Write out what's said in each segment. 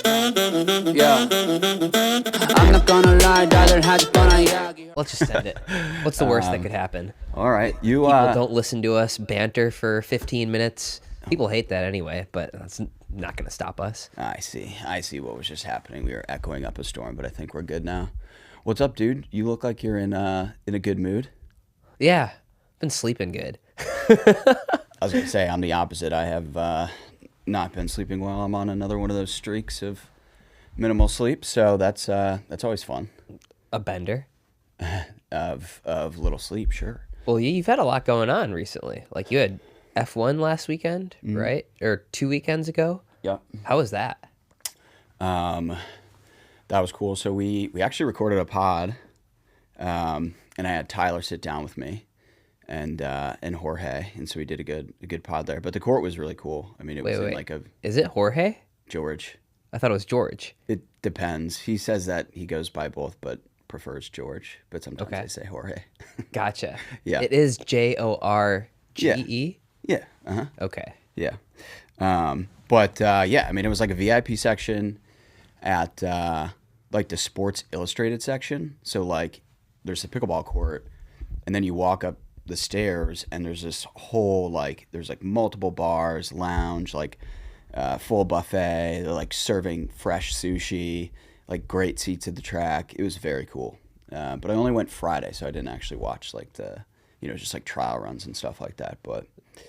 Yeah. I'm not gonna lie, da들 had fun on Yagi. Let's just end it. What's the worst that could happen? All right, you People don't listen to us banter for 15 minutes. People hate that anyway, but that's not going to stop us. I see what was just happening. We were echoing up a storm, but I think we're good now. What's up, dude? You look like you're in a good mood. Yeah, been sleeping good. I was gonna say I'm the opposite. I have not been sleeping well. I'm on another one of those streaks of minimal sleep, so that's always fun. A bender? Of little sleep, sure. Well, you've had a lot going on recently. Like you had F1 last weekend, right? Or 2 weekends ago? Yep. How was that? That was cool. So we actually recorded a pod, and I had Tyler sit down with me, and Jorge, and so we did a good pod there. But the court was really cool. I mean, it was in like a Is it Jorge? George. I thought it was George. It depends. He says that he goes by both, but prefers George. But sometimes I say Jorge. Gotcha. Yeah. It is Jorge. Yeah. Uh-huh. Okay. Yeah. But yeah, I mean, it was like a VIP section at like the Sports Illustrated section. So like there's a pickleball court, and then you walk up the stairs, and there's this whole like there's like multiple bars, lounge, like full buffet. They're like serving fresh sushi, like great seats at the track. It was very cool. But I only went Friday, so I didn't actually watch like the just like trial runs and stuff like that. But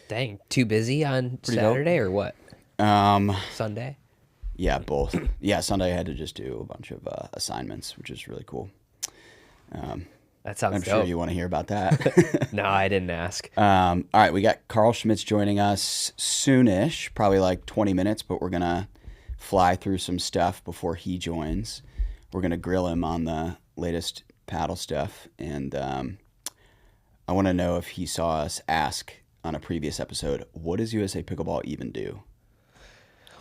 Dang, too busy on Saturday or what? Sunday? Yeah, both. Yeah, Sunday I had to just do a bunch of assignments, which is really cool. That sounds I'm dope. sure you want to hear about that. No, I didn't ask. All right, we got Carl Schmits joining us soonish, probably like 20 minutes, but we're going to fly through some stuff before he joins. We're going to grill him on the latest paddle stuff, and I want to know if he saw us ask on a previous episode, what does USA Pickleball even do?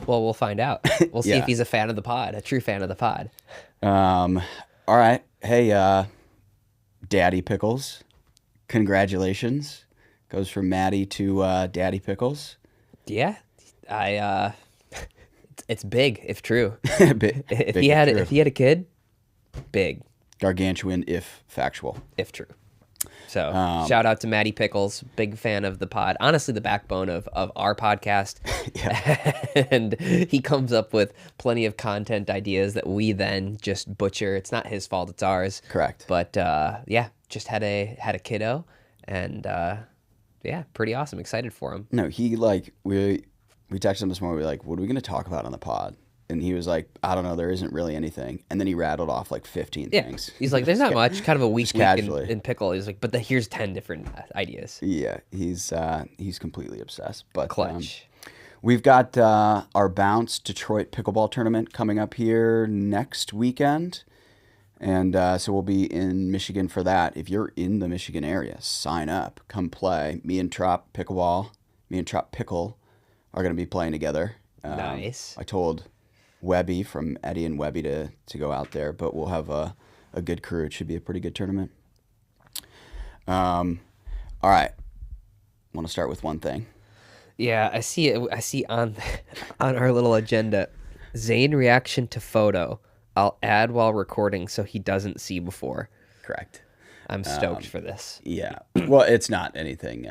Well, we'll find out. We'll see Yeah. if he's a fan of the pod, a true fan of the pod. All right. Hey, Daddy Pickles, congratulations. Goes from Maddie to Daddy Pickles. Yeah, it's big if true. Big If if he had true. if he had a kid, big Gargantuan if factual. if true. So shout out to Maddie Pickles, big fan of the pod. Honestly, the backbone of our podcast. And he comes up with plenty of content ideas that we then just butcher. It's not his fault, it's ours. Correct. But yeah, just had a kiddo, and yeah, pretty awesome. Excited for him. No, he like we texted him this morning. We were like, what are we going to talk about on the pod? And he was like, I don't know, there isn't really anything. And then he rattled off like 15 Yeah, things. he's like, there's not much. Kind of a weak week casually. in pickle. He's like, but here's 10 different ideas. Yeah, he's completely obsessed. But Clutch. we've got our Bounce Detroit Pickleball Tournament coming up here next weekend. And so we'll be in Michigan for that. If you're in the Michigan area, sign up. Come play. Me and Trop Pickle are going to be playing together. Nice. I told Webby from Eddie and Webby to go out there, but we'll have a good crew. It should be a pretty good tournament. All right. Want to start with one thing. Yeah, I see it. I see on our little agenda, Zane reaction to photo. I'll add while recording so he doesn't see before. Correct. I'm stoked for this. Yeah. Well, it's not anything.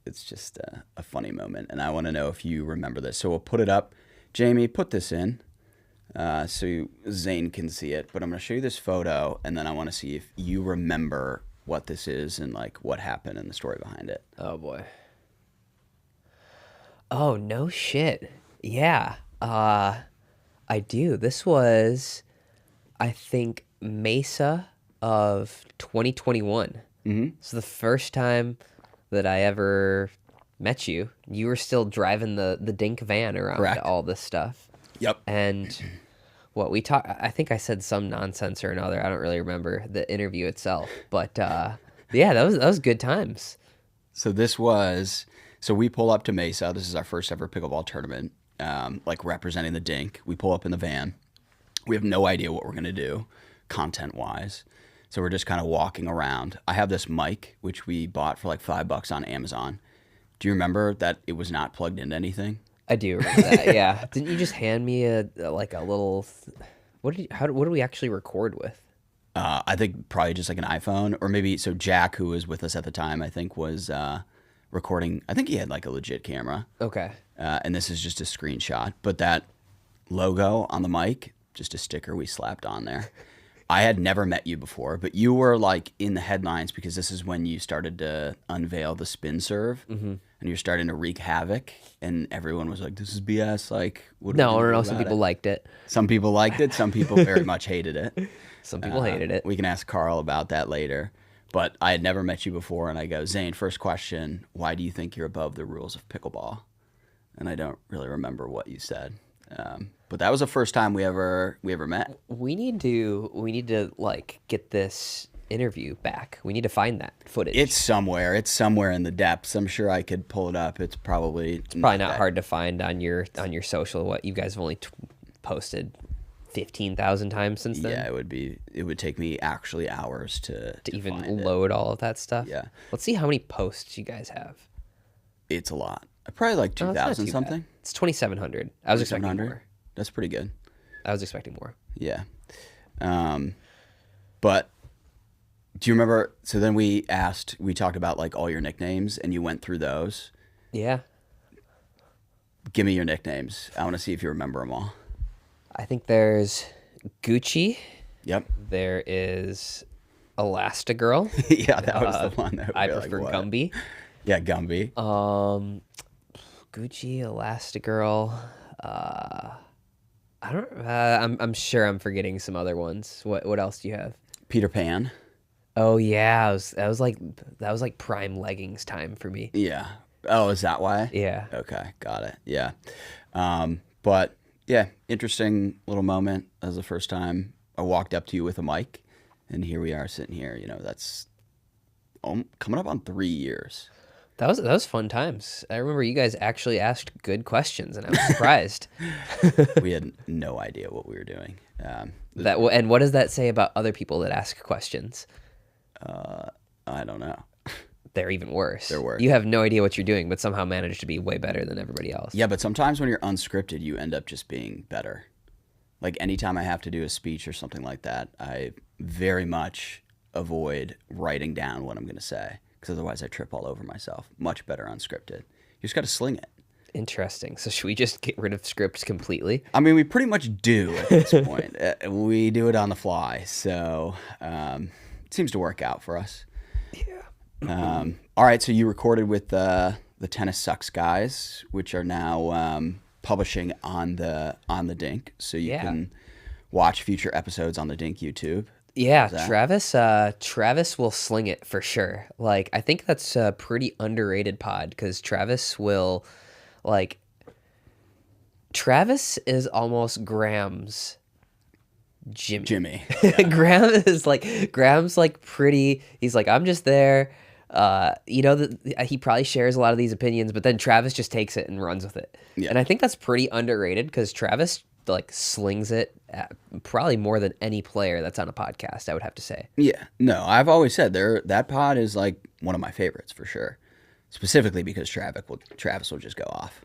It's just a funny moment, and I want to know if you remember this. So we'll put it up. Jamie, put this in so Zane can see it. But I'm going to show you this photo, and then I want to see if you remember what this is and like what happened and the story behind it. Oh boy. Oh no shit. Yeah. I do. This was, I think, Mesa of 2021. Mm-hmm. So the first time that I ever met you, you were still driving the dink van around. Correct. All this stuff. Yep. And what we talked, I think I said some nonsense or another. I don't really remember the interview itself, but yeah, that was good times. So we pull up to Mesa. This is our first ever pickleball tournament, like representing the dink. We pull up in the van. We have no idea what we're going to do content-wise. So we're just kind of walking around. I have this mic, which we bought for like $5 on Amazon. Do you remember that it was not plugged into anything? I do remember that. Yeah. Didn't you just hand me a little? What do we actually record with? I think probably just like an iPhone, or maybe so. Jack, who was with us at the time, I think was recording. I think he had like a legit camera. Okay. And this is just a screenshot, but that logo on the mic, just a sticker we slapped on there. I had never met you before, but you were like in the headlines because this is when you started to unveil the spin serve, and you're starting to wreak havoc, and everyone was like, "This is BS." Like, what No. about Some it? people liked it. Some people liked it. Some people very much hated it. Some people hated it. We can ask Carl about that later. But I had never met you before, and I go, Zane, first question: why do you think you're above the rules of pickleball? And I don't really remember what you said. But that was the first time we ever met. We need to like get this interview back. We need to find that footage. It's somewhere. It's somewhere in the depths. I'm sure I could pull it up. It's probably probably not hard to find on your social. What you guys have only posted 15,000 times since then. Yeah, it would take me actually hours to even find load all of that stuff. Yeah. Let's see how many posts you guys have. It's a lot. Probably like Oh, it's not 2,000 too something. bad. It's 2,700. I was expecting 700. more. That's pretty good. I was expecting more. Yeah. But do you remember? So then we talked about like all your nicknames, and you went through those. Yeah. Give me your nicknames. I want to see if you remember them all. I think there's Gucci. Yep. There is Elastigirl. Yeah, that was the one that I we were prefer like, what? Gumby. Yeah, Gumby. Gucci, Elastigirl. I don't. I'm sure I'm forgetting some other ones. What else do you have? Peter Pan. Oh yeah, that was like prime leggings time for me. Yeah. Oh, is that why? Yeah. Okay, got it. Yeah. But yeah, interesting little moment. That was the first time I walked up to you with a mic, and here we are sitting here. You know, that's coming up on 3 years. That was fun times. I remember you guys actually asked good questions, and I was surprised. We had no idea what we were doing. And what does that say about other people that ask questions? I don't know. They're even worse. They're worse. You have no idea what you're doing, but somehow manage to be way better than everybody else. Yeah, but sometimes when you're unscripted, you end up just being better. Like anytime I have to do a speech or something like that, I very much avoid writing down what I'm going to say, because otherwise I trip all over myself. Much better unscripted. You just got to sling it. Interesting. So should we just get rid of scripts completely? I mean, we pretty much do at this point. We do it on the fly, so it seems to work out for us. Yeah. All right, so you recorded with the Tennis Sucks guys, which are now publishing on the Dink, so you can watch future episodes on the Dink YouTube. Yeah, Travis will sling it for sure. Like, I think that's a pretty underrated pod, because Travis is almost Graham's Jimmy. Graham's like pretty. He's like, I'm just there. He probably shares a lot of these opinions, but then Travis just takes it and runs with it. Yeah. And I think that's pretty underrated, because Travis like slings it probably more than any player that's on a podcast, I would have to say. Yeah, no, I've always said that pod is like one of my favorites for sure, specifically because Travis will just go off.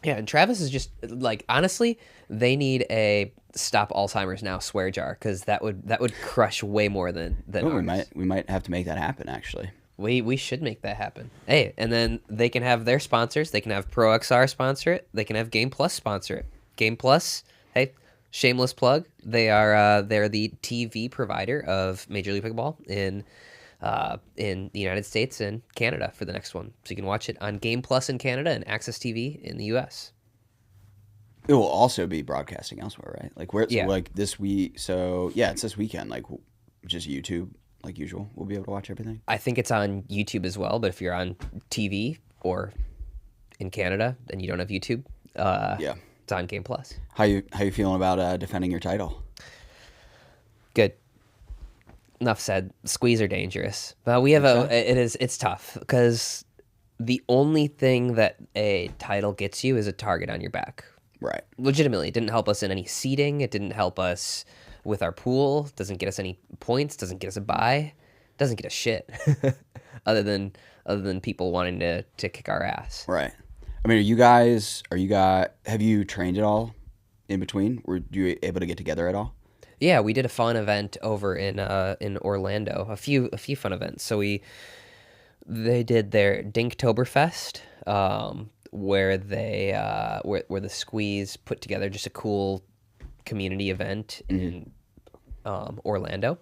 Yeah, and Travis is just like, honestly, they need a Stop Alzheimer's Now swear jar, because that would crush way more than ours. We might have to make that happen actually. We should make that happen. Hey, and then they can have their sponsors. They can have Pro XR sponsor it. They can have Game Plus sponsor it. Game Plus, hey, shameless plug. They're the TV provider of Major League Pickleball in the United States and Canada for the next one. So you can watch it on Game Plus in Canada and Access TV in the US. It will also be broadcasting elsewhere, right? Like where? Yeah. So like this week. So yeah, it's this weekend. Like just YouTube, like usual. We'll be able to watch everything. I think it's on YouTube as well. But if you're on TV or in Canada and you don't have YouTube, Yeah. it's on Game Plus. How you feeling about defending your title? Good. Enough said. Squeeze are dangerous. But we have it's tough, because the only thing that a title gets you is a target on your back. Right. Legitimately, it didn't help us in any seeding. It didn't help us with our pool. Doesn't get us any points. Doesn't get us a bye. Doesn't get us shit. other than people wanting to kick our ass. Right. I mean, have you trained at all in between? Were you able to get together at all? Yeah, we did a fun event over in Orlando. A few fun events. So they did their Dinktoberfest, where where the Squeeze put together just a cool community event in Orlando.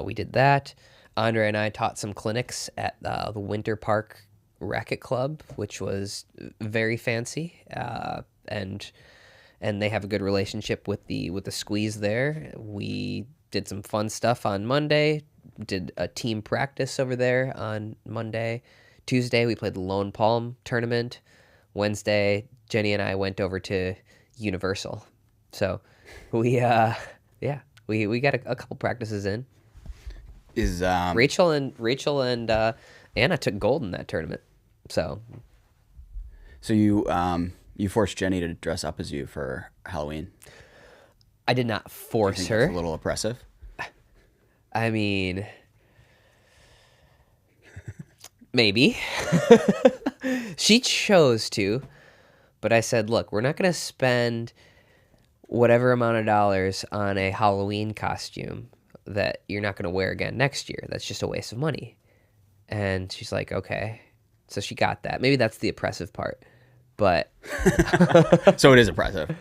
We did that. Andre and I taught some clinics at the Winter Park Racket Club, which was very fancy, and they have a good relationship with the Squeeze there. We did some fun stuff on Monday. Did a team practice over there on Monday. Tuesday we played the Lone Palm tournament. Wednesday Jenny and I went over to Universal. So we got a couple practices in. Is Rachel and Anna took gold in that tournament. So you forced Jenny to dress up as you for Halloween. I did not force her. That's a little oppressive. I mean, maybe. She chose to, but I said, look, we're not going to spend whatever amount of dollars on a Halloween costume that you're not going to wear again next year. That's just a waste of money. And she's like, okay. So she got that. Maybe that's the oppressive part. But so it is oppressive.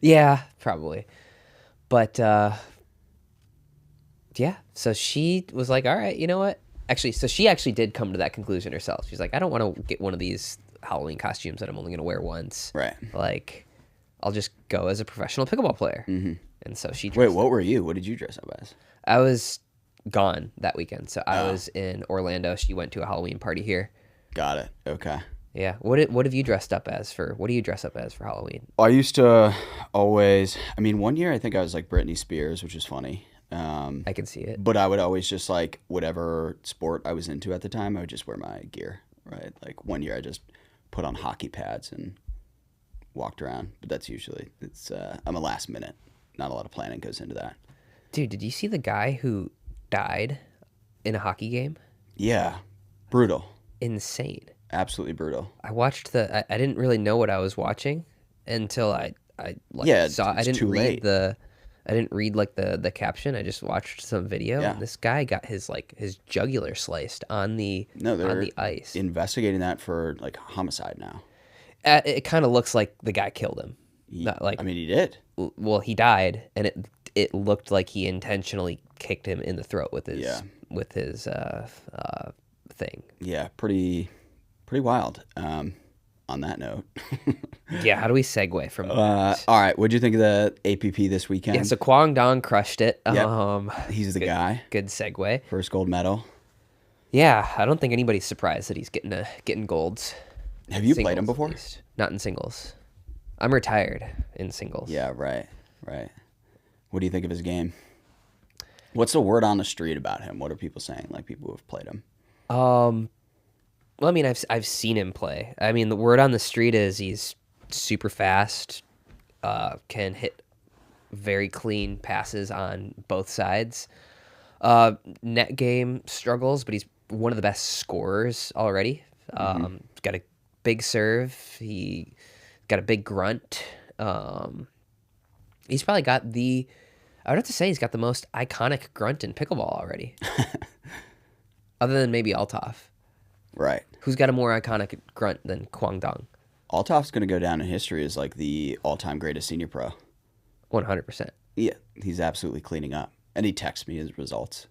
Yeah, probably. But yeah, so she was like, all right, you know what? So she actually did come to that conclusion herself. She's like, I don't want to get one of these Halloween costumes that I'm only going to wear once. Right. Like, I'll just go as a professional pickleball player. Mm-hmm. And so she Wait, what were you? What did you dress up as? I was gone that weekend. So I was in Orlando. She went to a Halloween party here. Got it. Okay. Yeah. What have you dressed up as for Halloween? I used to always, I mean, one year I think I was like Britney Spears, which is funny. I can see it. But I would always just like whatever sport I was into at the time, I would just wear my gear, right? Like one year I just put on hockey pads and walked around. But that's usually, I'm a last minute. Not a lot of planning goes into that. Dude, did you see the guy who died in a hockey game? Yeah. Brutal. Insane. Absolutely brutal. I watched I didn't really know what I was watching until I saw. I didn't read like the caption. I just watched some video. Yeah. And this guy got his jugular sliced on the ice. Investigating that for like homicide now. It kind of looks like the guy killed him. He did. Well, he died, and it looked like he intentionally kicked him in the throat with his thing. Yeah, pretty wild. On that note. Yeah, how do we segue from that? All right, what'd you think of the APP this weekend? Yeah, so Kwang Dong crushed it. Yep. He's the guy. Good segue. First gold medal. Yeah, I don't think anybody's surprised that he's getting golds. Have you played him before? Not in singles. I'm retired in singles. Yeah, right. What do you think of his game? What's the word on the street about him? What are people saying? Like people who have played him. Well, I mean, I've seen him play. I mean, the word on the street is he's super fast, can hit very clean passes on both sides. Net game struggles, but he's one of the best scorers already. He's got a big serve. He got a big grunt. He's probably got I would have to say he's got the most iconic grunt in pickleball already. Other than maybe Althoff. Right. Who's got a more iconic grunt than Kwang Dong? Althoff's going to go down in history as like the all-time greatest senior pro. 100%. Yeah, he's absolutely cleaning up. And he texts me his results.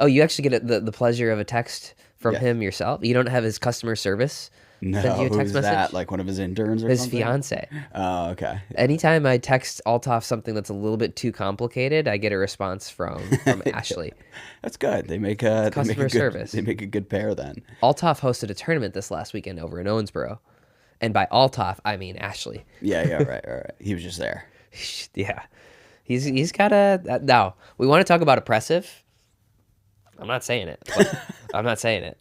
Oh, you actually get the pleasure of a text from him yourself? You don't have his customer service No, send you a text who's message? that? Like one of his interns or His something? fiance. Oh, okay. Anytime I text Althoff something that's a little bit too complicated, I get a response from Ashley. That's good. They make a Customer service. They make a good pair then. Althoff hosted a tournament this last weekend over in Owensboro. And by Althoff, I mean Ashley. Yeah, right. He was just there. Yeah. He's got a... Now, we want to talk about oppressive. I'm not saying it. But I'm not saying it.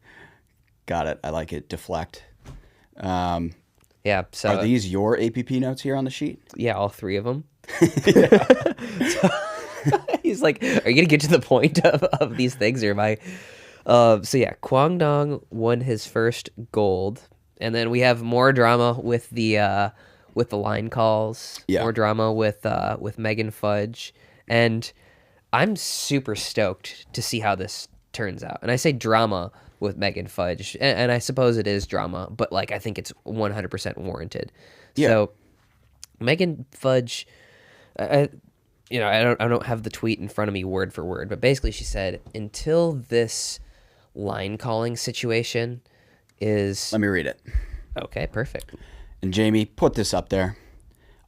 Got it. I like it. Deflect. Yeah, so... Are these your APP notes here on the sheet? Yeah, all three of them. He's like, are you going to get to the point of these things, or am I... So yeah, Kwang Dong won his first gold And then we have more drama with the line calls. Yeah. More drama with Megan Fudge, and I'm super stoked to see how this turns out. And I say drama with Megan Fudge, and I suppose it is drama, but like I think it's 100% warranted. Yeah. So Megan Fudge, I don't have the tweet in front of me word for word, but basically she said, until this line calling situation is... Let me read it. Okay, perfect. And Jamie, put this up there.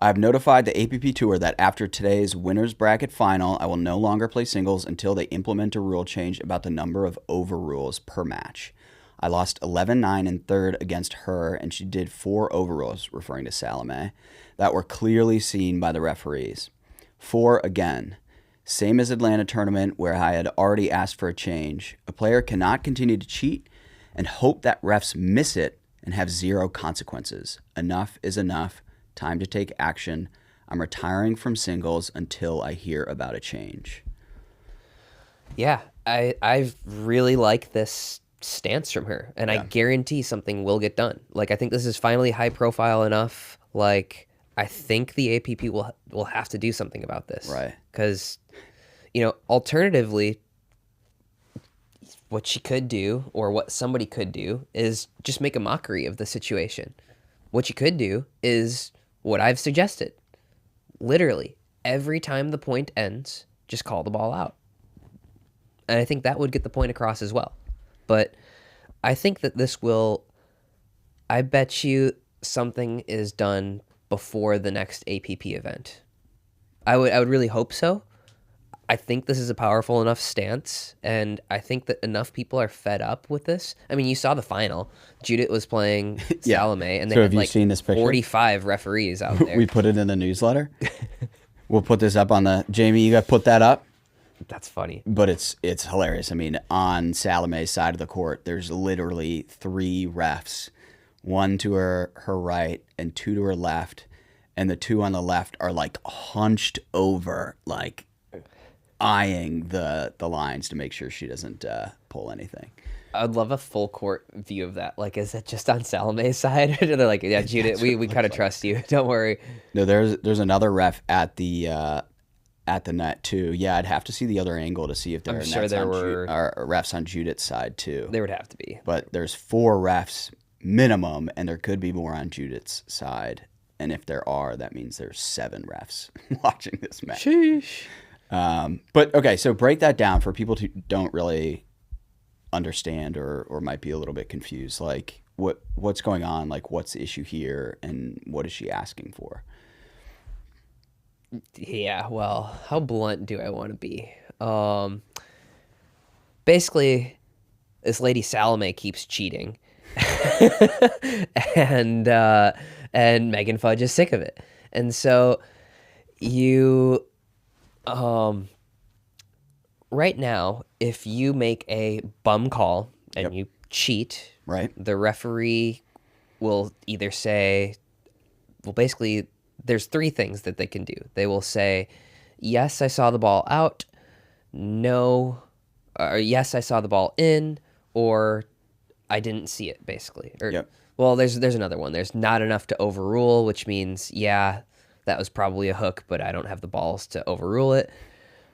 I have notified the APP Tour that after today's winners bracket final, I will no longer play singles until they implement a rule change about the number of overrules per match. I lost 11-9 in third against her, and she did 4 overrules, referring to Salome, that were clearly seen by the referees. 4 again. Same as Atlanta tournament, where I had already asked for a change. A player cannot continue to cheat and hope that refs miss it and have 0 consequences. Enough is enough. Time to take action. I'm retiring from singles until I hear about a change. Yeah, I really like this stance from her, and I guarantee something will get done. Like, I think this is finally high profile enough. Like, I think the APP will have to do something about this. Right. Because, alternatively, what she could do, or what somebody could do, is just make a mockery of the situation. What you could do is what I've suggested. Literally, every time the point ends, just call the ball out. And I think that would get the point across as well. But I think that I bet you something is done before the next APP event. I would really hope so. I think this is a powerful enough stance, and I think that enough people are fed up with this. I mean, you saw the final. Judith was playing Salome, and they had like seen this picture? 45 referees out there. We put it in the newsletter. We'll put this up on the... Jamie, you got to put that up? That's funny. But it's hilarious. I mean, on Salome's side of the court, there's literally 3 refs. 1 to her right and 2 to her left. And the 2 on the left are like hunched over, like eyeing the lines to make sure she doesn't pull anything. I'd love a full court view of that. Like, is it just on Salome's side? They're like, yeah, Judith, we kind of trust you. Don't worry. No, there's another ref at the net too. Yeah, I'd have to see the other angle to see if there I'm are sure nets there on were refs on Judith's side too. There would have to be. But there's 4 refs minimum, and there could be more on Judith's side. And if there are, that means there's 7 refs watching this match. Sheesh. But okay, so break that down for people who don't really understand or might be a little bit confused. Like, what's going on? Like, what's the issue here, and what is she asking for? Yeah, well, how blunt do I want to be? Basically, this lady Salome keeps cheating, and Megan Fudge is sick of it, and so you, right now, if you make a bum call and you cheat, Right. the referee will either say, well, basically, there's 3 things that they can do. They will say, yes, I saw the ball out, no, or yes, I saw the ball in, or I didn't see it, basically. Or, well, there's another one. There's not enough to overrule, which means, yeah, that was probably a hook, but I don't have the balls to overrule it.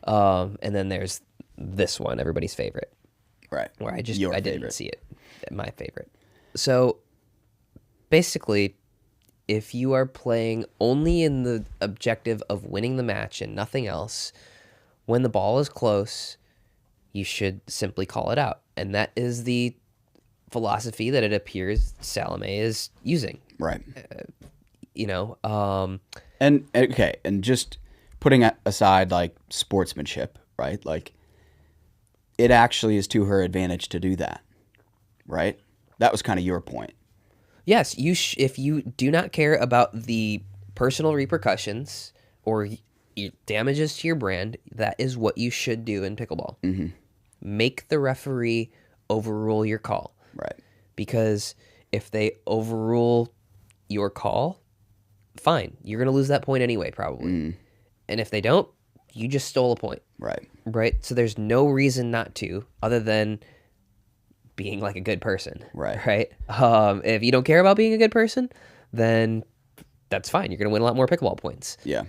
And then there's this one, everybody's favorite. Right. Where I favorite. didn't see it. My favorite. So basically, if you are playing only in the objective of winning the match and nothing else, when the ball is close, you should simply call it out. And that is the philosophy that it appears Salome is using. Right. And okay, and just putting aside like sportsmanship, right? Like, it actually is to her advantage to do that, right? That was kind of your point. Yes, if you do not care about the personal repercussions or damages to your brand, that is what you should do in pickleball. Mm-hmm. Make the referee overrule your call. Right. Because if they overrule your call, fine. You're going to lose that point anyway, probably. Mm. And if they don't, you just stole a point. Right. Right? So there's no reason not to, other than being like a good person. Right. Right. If you don't care about being a good person, then that's fine. You're going to win a lot more pickleball points. Yeah.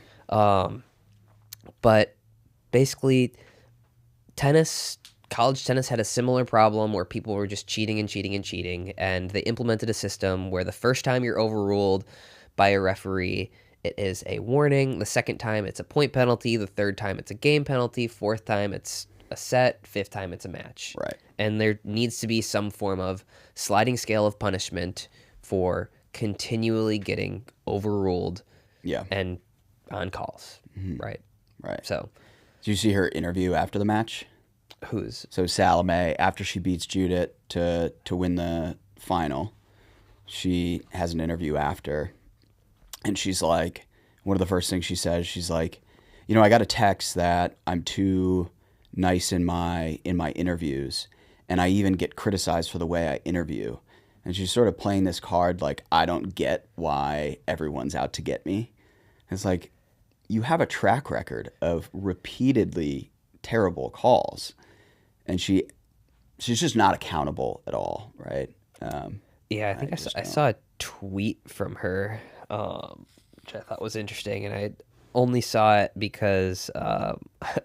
But basically, college tennis had a similar problem where people were just cheating and cheating and cheating. And they implemented a system where the first time you're overruled by a referee, it is a warning. The second time, it's a point penalty. The third time, it's a game penalty. Fourth time, it's a set. Fifth time, it's a match. Right. And there needs to be some form of sliding scale of punishment for continually getting overruled Yeah. and on calls. Right. Right. So, Did you see her interview after the match? who's? So Salome, after she beats Judith to win the final, she has an interview after, and she's like, one of the first things she says, she's like, I got a text that I'm too nice in my interviews, and I even get criticized for the way I interview. And she's sort of playing this card like, I don't get why everyone's out to get me. And it's like, you have a track record of repeatedly terrible calls, and she's just not accountable at all, right? Yeah, I think I saw a tweet from her, which I thought was interesting, and I only saw it because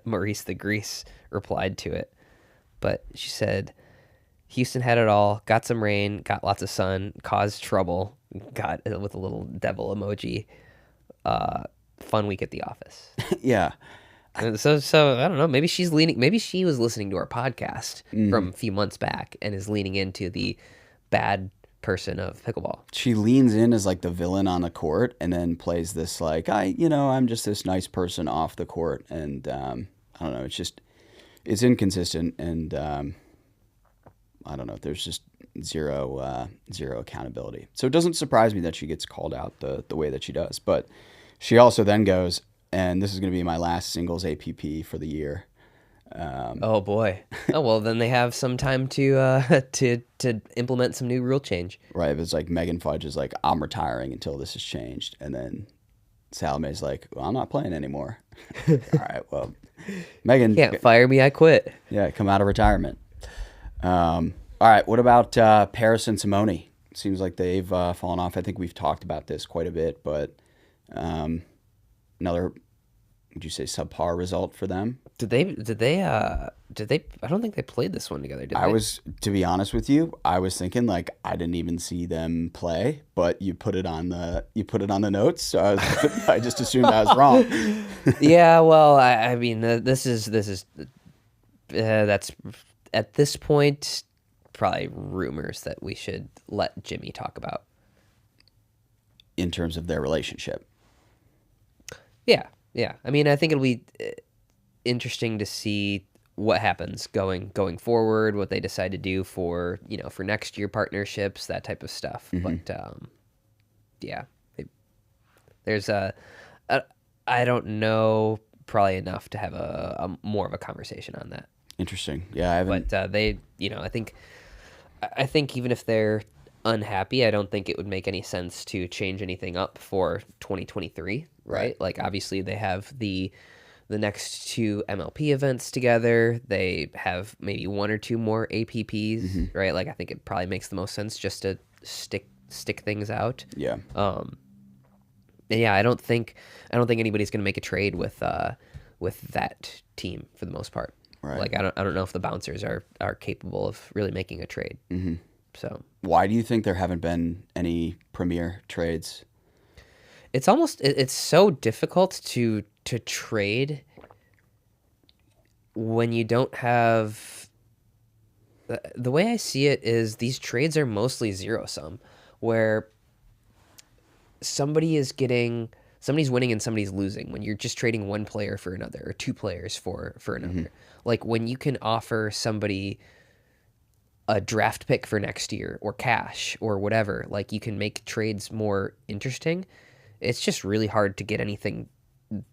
Maurice the Grease replied to it. But she said, Houston had it all, got some rain, got lots of sun, caused trouble, got with a little devil emoji, fun week at the office. Yeah. And so I don't know, maybe she was listening to our podcast from a few months back and is leaning into the bad person of pickleball. She leans in as like the villain on the court and then plays this like, I'm just this nice person off the court. And I don't know, it's inconsistent, and I don't know, there's just zero accountability. So it doesn't surprise me that she gets called out the way that she does. But she also then goes, and this is going to be my last singles APP for the year. Oh boy! Oh well, then they have some time to implement some new rule change. Right, but it's like Megan Fudge is like, I'm retiring until this is changed, and then Salome's like, well, I'm not playing anymore. All right, well, Megan Can't fire me, I quit. Yeah, come out of retirement. All right, what about Paris and Simone? Seems like they've fallen off. I think we've talked about this quite a bit, but another, would you say, subpar result for them? Did they I don't think they played this one together, did they? To be honest with you, I was thinking like I didn't even see them play, but you put it on the notes, so I just assumed I was wrong. Yeah, well, I mean, this is that's at this point probably rumors that we should let Jimmy talk about In terms of their relationship. Yeah. I mean, I think it'll be interesting to see what happens going forward, what they decide to do for next year partnerships, that type of stuff. But yeah, there's I don't know, probably enough to have a more of a conversation on that. Interesting. Yeah, I haven't. But I think even if they're unhappy, I don't think it would make any sense to change anything up for 2023, right? Like, obviously they have the next two MLP events together. They have maybe one or two more APPs, right? Like, I think it probably makes the most sense just to stick things out. Yeah. Yeah, I don't think anybody's going to make a trade with that team for the most part. Right. Like, I don't know if the bouncers are capable of really making a trade. Mm-hmm. So why do you think there haven't been any premier trades? It's so difficult to trade when you don't have. The way I see it is these trades are mostly zero sum, where somebody's winning and somebody's losing when you're just trading one player for another or two players for another. Like, when you can offer somebody a draft pick for next year or cash or whatever, like, you can make trades more interesting. It's just really hard to get anything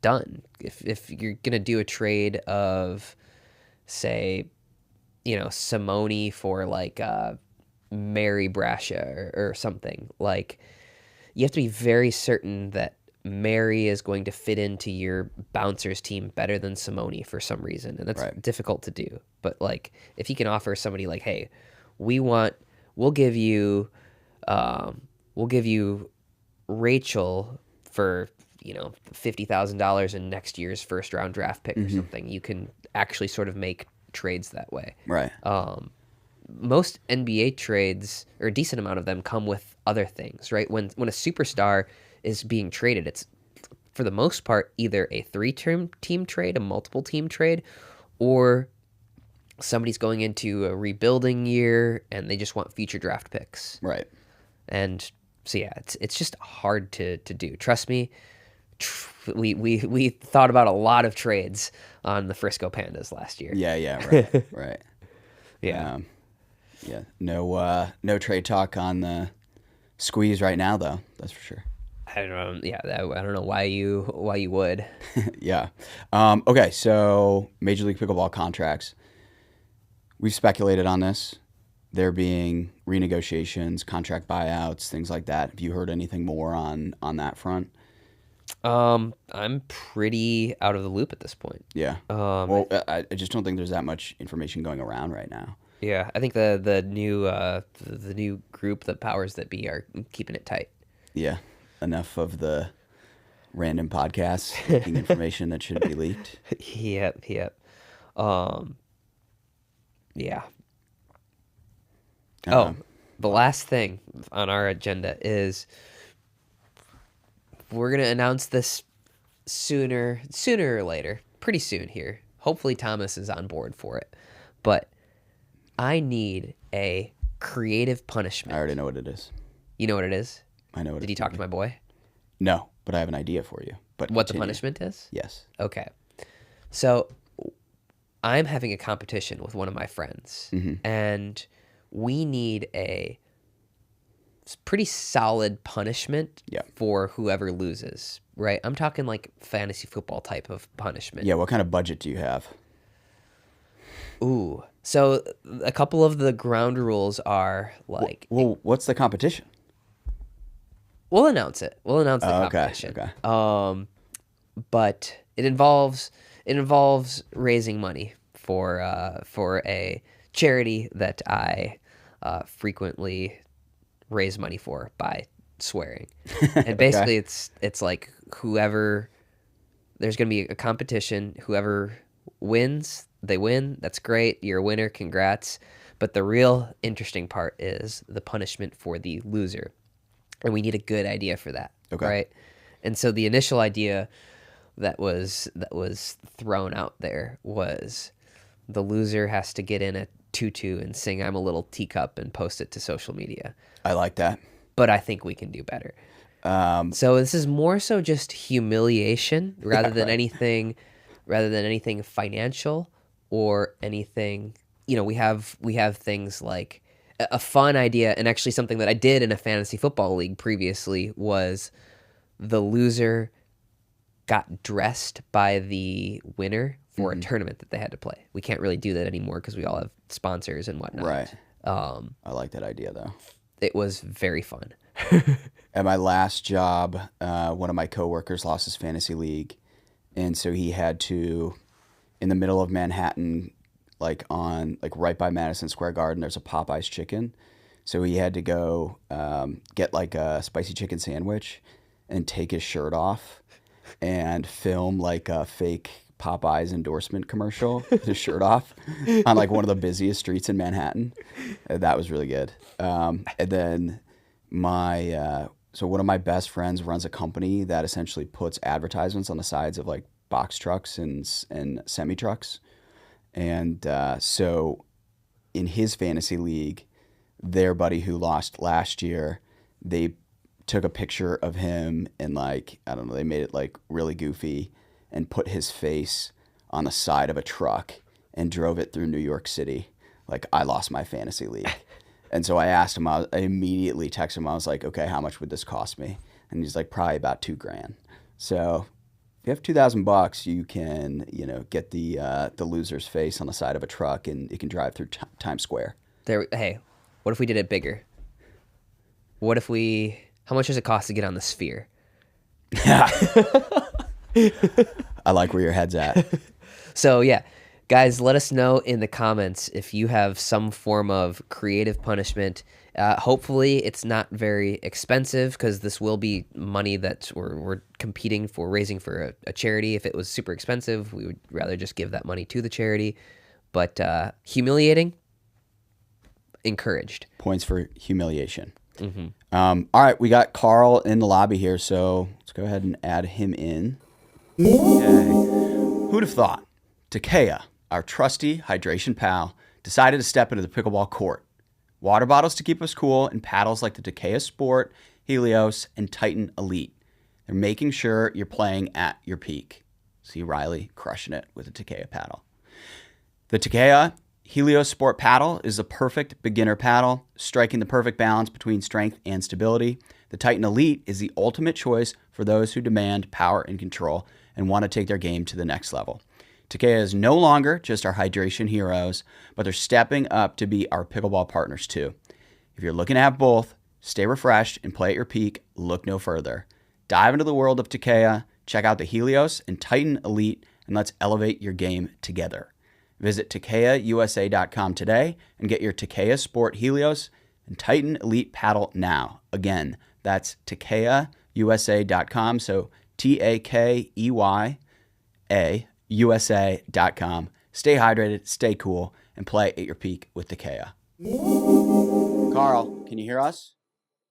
done. If you're going to do a trade of, say, Simone for like Mary Brascia or something, like, you have to be very certain that Mary is going to fit into your bouncers team better than Simone for some reason. And that's difficult to do. But, like, if you can offer somebody like, hey, we'll give you Rachel for $50,000 in next year's first round draft pick or something. You can actually sort of make trades that way. Right. Most NBA trades, or a decent amount of them, come with other things, right? When a superstar is being traded, it's for the most part either a 3-team trade, a multiple team trade, or somebody's going into a rebuilding year and they just want future draft picks. Right. And so yeah, it's just hard to do. Trust me, we thought about a lot of trades on the Frisco Pandas last year. Yeah, right. Right. Yeah. Yeah. No trade talk on the squeeze right now though. That's for sure. I don't know. Yeah, I don't know why you would. Yeah. Okay, so Major League Pickleball contracts. We've speculated on this. There being renegotiations, contract buyouts, things like that. Have you heard anything more on that front? I'm pretty out of the loop at this point. Yeah. Well, I just don't think there's that much information going around right now. Yeah, I think the new group, the powers that be, are keeping it tight. Yeah. Enough of the random podcasts leaking information that shouldn't be leaked. Yep. Yeah. The last thing on our agenda is we're gonna announce this sooner or later, pretty soon here. Hopefully Thomas is on board for it, but I need a creative punishment. I already know what it is. You know what it is? I know what Did you talk to my boy? No, but I have an idea for you. But What continue. the punishment is? Yes. Okay. So I'm having a competition with one of my friends, and we need a pretty solid punishment for whoever loses, right? I'm talking like fantasy football type of punishment. Yeah, what kind of budget do you have? Ooh. So a couple of the ground rules are like... Well, what's the competition? We'll announce it. We'll announce the Okay, competition. okay. But it involves raising money for a charity that I frequently raise money for by swearing. And basically it's like whoever, there's going to be a competition, whoever wins, they win. That's great. You're a winner. Congrats. But the real interesting part is the punishment for the loser. And we need a good idea for that. Okay. Right? And so the initial idea that was thrown out there was the loser has to get in a tutu and sing "I'm a Little Teacup" and post it to social media. I like that. But I think we can do better. So this is more so just humiliation rather than anything financial or anything. You know, we have things like a fun idea, and actually something that I did in a fantasy football league previously was the loser got dressed by the winner for a tournament that they had to play. We can't really do that anymore because we all have sponsors and whatnot. Right. I like that idea, though. It was very fun. At my last job, one of my coworkers lost his fantasy league, and so he had to, in the middle of Manhattan, like right by Madison Square Garden, there's a Popeye's chicken. So he had to go get like a spicy chicken sandwich and take his shirt off and film like a fake Popeye's endorsement commercial with his shirt off on like one of the busiest streets in Manhattan. That was really good. And then so one of my best friends runs a company that essentially puts advertisements on the sides of like box trucks and semi trucks. And so in his fantasy league, their buddy who lost last year, they took a picture of him and like, I don't know, they made it like really goofy and put his face on the side of a truck and drove it through New York City. Like, I lost my fantasy league. And so I asked him, I immediately texted him. I was like, okay, how much would this cost me? And he's like, probably about $2,000. So if you have $2,000, you can, get the loser's face on the side of a truck and it can drive through Times Square. Hey, what if we did it bigger? How much does it cost to get on the Sphere? I like where your head's at. So yeah, Guys, let us know in the comments if you have some form of creative punishment. Hopefully, it's not very expensive because this will be money that we're competing for, raising for a charity. If it was super expensive, we would rather just give that money to the charity. But humiliating, encouraged. Points for humiliation. All right, we got Carl in the lobby here, so let's go ahead and add him in. Okay. Who'd have thought Takea, our trusty hydration pal, decided to step into the pickleball court. Water bottles to keep us cool and paddles like the Takea Sport, Helios, and Titan Elite. They're making sure you're playing at your peak. See Riley crushing it with a Takea paddle. The Takea Helios Sport paddle is the perfect beginner paddle, striking the perfect balance between strength and stability. The Titan Elite is the ultimate choice for those who demand power and control and want to take their game to the next level. Takea is no longer just our hydration heroes, but they're stepping up to be our pickleball partners too. If you're looking to have both, stay refreshed and play at your peak, look no further. Dive into the world of Takea, check out the Helios and Titan Elite, and let's elevate your game together. Visit TakeaUSA.com today and get your Takea Sport Helios and Titan Elite paddle now. Again, that's TakeaUSA.com, so Takeeya USA.com. Stay hydrated, stay cool, and play at your peak with Takea. Carl, can you hear us?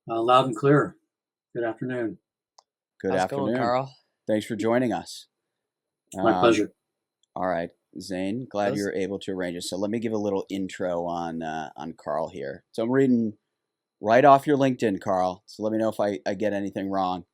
Loud and clear. Good afternoon. Good How's it afternoon. going, Carl? Thanks for joining us. My pleasure. All right, Zane, glad you were able to arrange it. So let me give a little intro on Carl here. So I'm reading right off your LinkedIn, Carl. So let me know if I get anything wrong.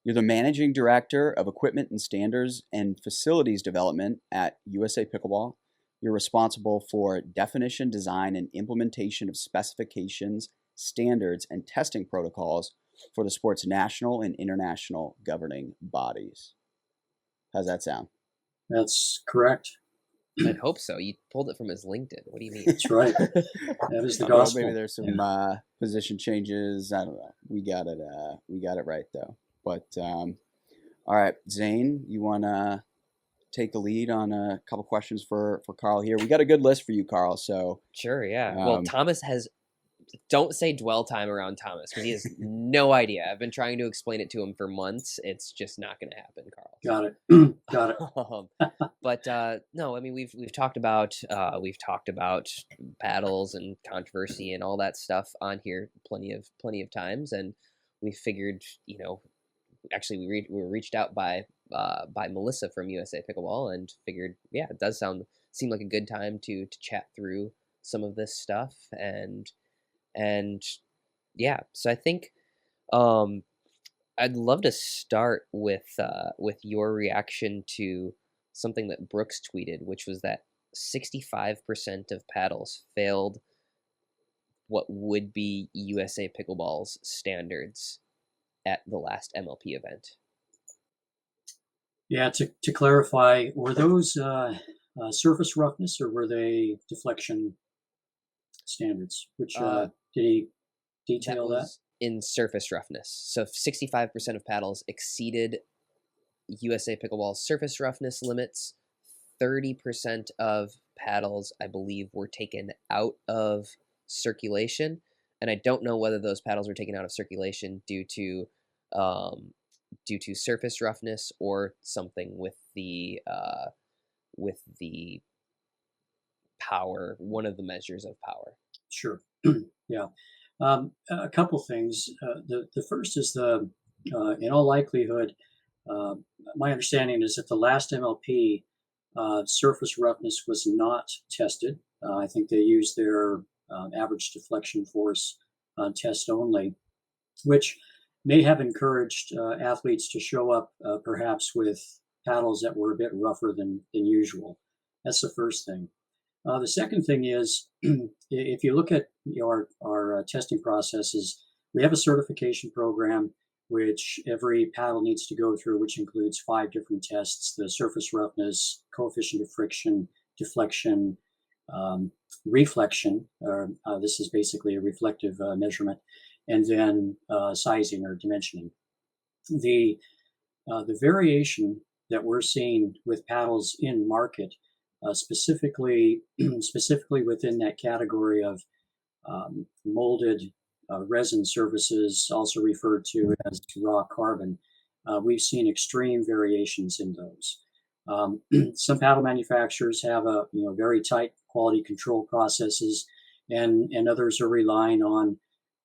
You're the Managing Director of Equipment and Standards and Facilities Development at USA Pickleball. You're responsible for definition, design, and implementation of specifications, standards, and testing protocols for the sport's national and international governing bodies. How's that sound? That's correct. I'd hope so. You pulled it from his LinkedIn. What do you mean? That's right. That is the Well, gospel. maybe there's some position changes. I don't know. We got it right though. But all right, Zane, you want to take the lead on a couple questions for Carl here? We got a good list for you, Carl. So Sure, yeah. Well, Thomas has... Don't say dwell time around Thomas because he has no idea. I've been trying to explain it to him for months. It's just not going to happen, Carl. Got it. Got it. But no, I mean we've talked about paddles and controversy and all that stuff on here plenty of times, and we figured, actually we were reached out by Melissa from USA Pickleball and figured, yeah, it does seem like a good time to chat through some of this stuff and yeah, so I think I'd love to start with your reaction to something that Brooks tweeted, which was that 65% of paddles failed what would be USA Pickleball's standards at the last MLP event. Yeah, to clarify, were those surface roughness or were they deflection standards? Which did he detail that? In surface roughness. So 65% of paddles exceeded USA Pickleball's surface roughness limits. 30% of paddles, I believe, were taken out of circulation. And I don't know whether those paddles were taken out of circulation due to surface roughness or something with the power, one of the measures of power. Sure. Yeah. A couple things. The first is in all likelihood, my understanding is that the last MLP surface roughness was not tested. I think they used their average deflection force test only, which may have encouraged athletes to show up perhaps with paddles that were a bit rougher than usual. That's the first thing. The second thing is, if you look at our testing processes, we have a certification program which every paddle needs to go through, which includes 5 different tests: the surface roughness, coefficient of friction, deflection, reflection. This is basically a reflective measurement, and then sizing or dimensioning. The variation that we're seeing with paddles in market specifically specifically within that category of molded resin surfaces, also referred to as raw carbon. We've seen extreme variations in those. Some paddle manufacturers have very tight quality control processes, and others are relying on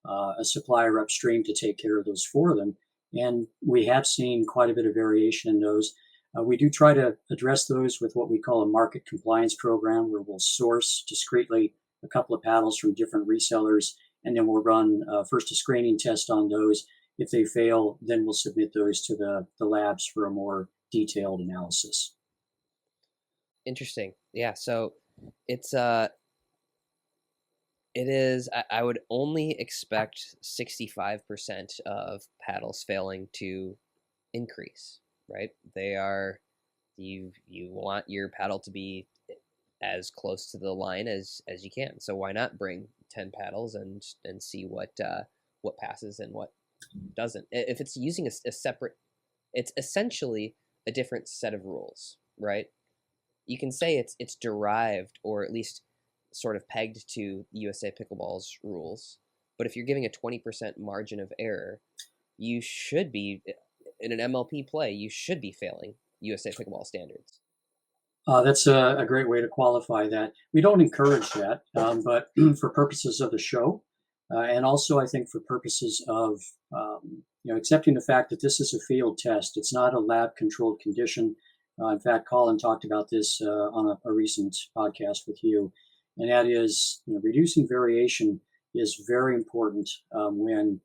a supplier upstream to take care of those for them. And we have seen quite a bit of variation in those. We do try to address those with what we call a market compliance program, where we'll source discreetly a couple of paddles from different resellers, and then we'll run first a screening test on those. If they fail, then we'll submit those to the labs for a more detailed analysis. Interesting. Yeah. So it's it is. I would only expect 65% of paddles failing to increase. Right? They are. You want your paddle to be as close to the line as you can. So why not bring 10 paddles and see what passes and what doesn't? If it's using a separate, it's essentially a different set of rules, right? You can say it's derived or at least sort of pegged to USA Pickleball's rules, but if you're giving a 20% margin of error, you should be in an MLP play. You should be failing USA Pickleball standards. That's a great way to qualify that. We don't encourage that, but for purposes of the show, and also I think for purposes of accepting the fact that this is a field test, it's not a lab-controlled condition. In fact, Colin talked about this on a recent podcast with you, and that is reducing variation is very important when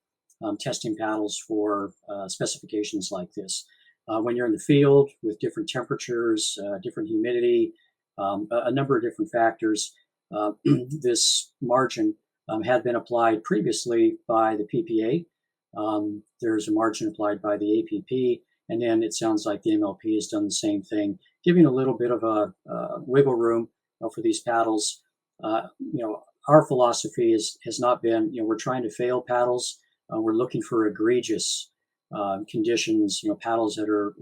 testing paddles for specifications like this. When you're in the field with different temperatures, different humidity, a number of different factors, this margin had been applied previously by the PPA. There's a margin applied by the APP, and then it sounds like the MLP has done the same thing, giving a little bit of a wiggle room for these paddles. Our philosophy has not been, we're trying to fail paddles. We're looking for egregious conditions, paddles that are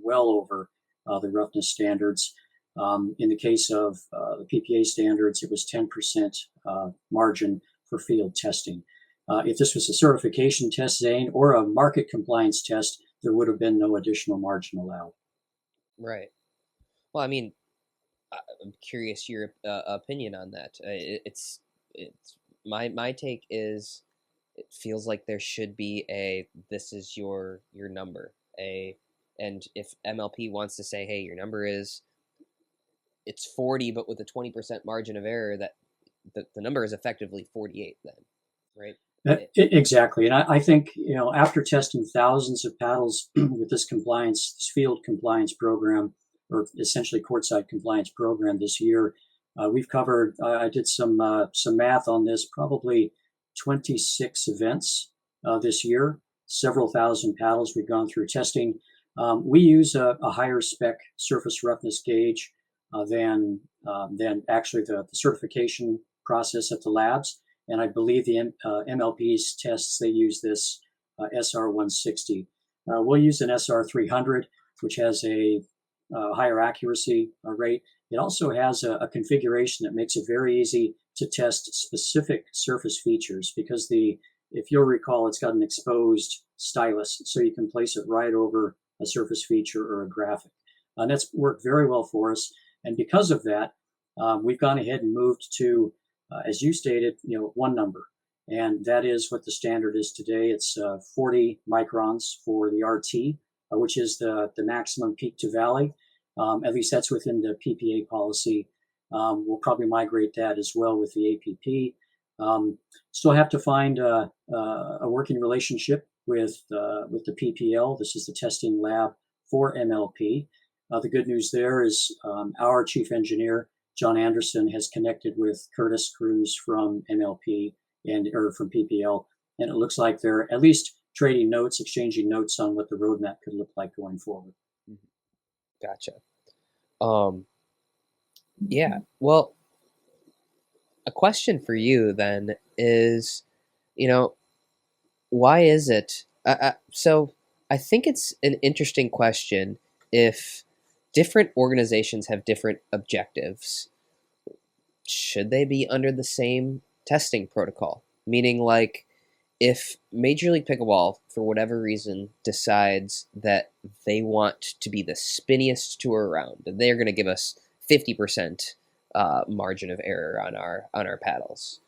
well over the roughness standards. In the case of the PPA standards, it was 10% margin for field testing. If this was a certification test, Zane, or a market compliance test, there would have been no additional margin allowed. Right. Well, I mean, I'm curious your opinion on that. It's my take is, it feels like there should be this is your number. And if MLP wants to say, hey, your number it's 40, but with a 20% margin of error, that the number is effectively 48 then, right? Exactly. And I think, after testing thousands of paddles with this field compliance program, or essentially courtside compliance program this year, we've covered, I did some math on this, probably 26 events this year, several thousand paddles we've gone through testing. We use a higher spec surface roughness gauge than actually the certification process at the labs. And I believe the MLP's tests, they use this SR160. We'll use an SR300, which has a higher accuracy rate. It also has a configuration that makes it very easy to test specific surface features, because if you'll recall, it's got an exposed stylus, so you can place it right over a surface feature or a graphic. And that's worked very well for us. And because of that, we've gone ahead and moved to, as you stated, one number. And that is what the standard is today. It's 40 microns for the RT, which is the maximum peak to valley. At least that's within the PPA policy. We'll probably migrate that as well with the APP. Still have to find a working relationship with the PPL. This is the testing lab for MLP. The good news there is our chief engineer, John Anderson, has connected with Curtis Cruz from MLP or from PPL, and it looks like they're at least trading notes, exchanging notes on what the roadmap could look like going forward. Gotcha. Yeah. Well, a question for you then is, why is it? So I think it's an interesting question if different organizations have different objectives. Should they be under the same testing protocol? Meaning, like, if Major League Pickleball, for whatever reason, decides that they want to be the spinniest tour around, and they're going to give us 50% margin of error on our paddles,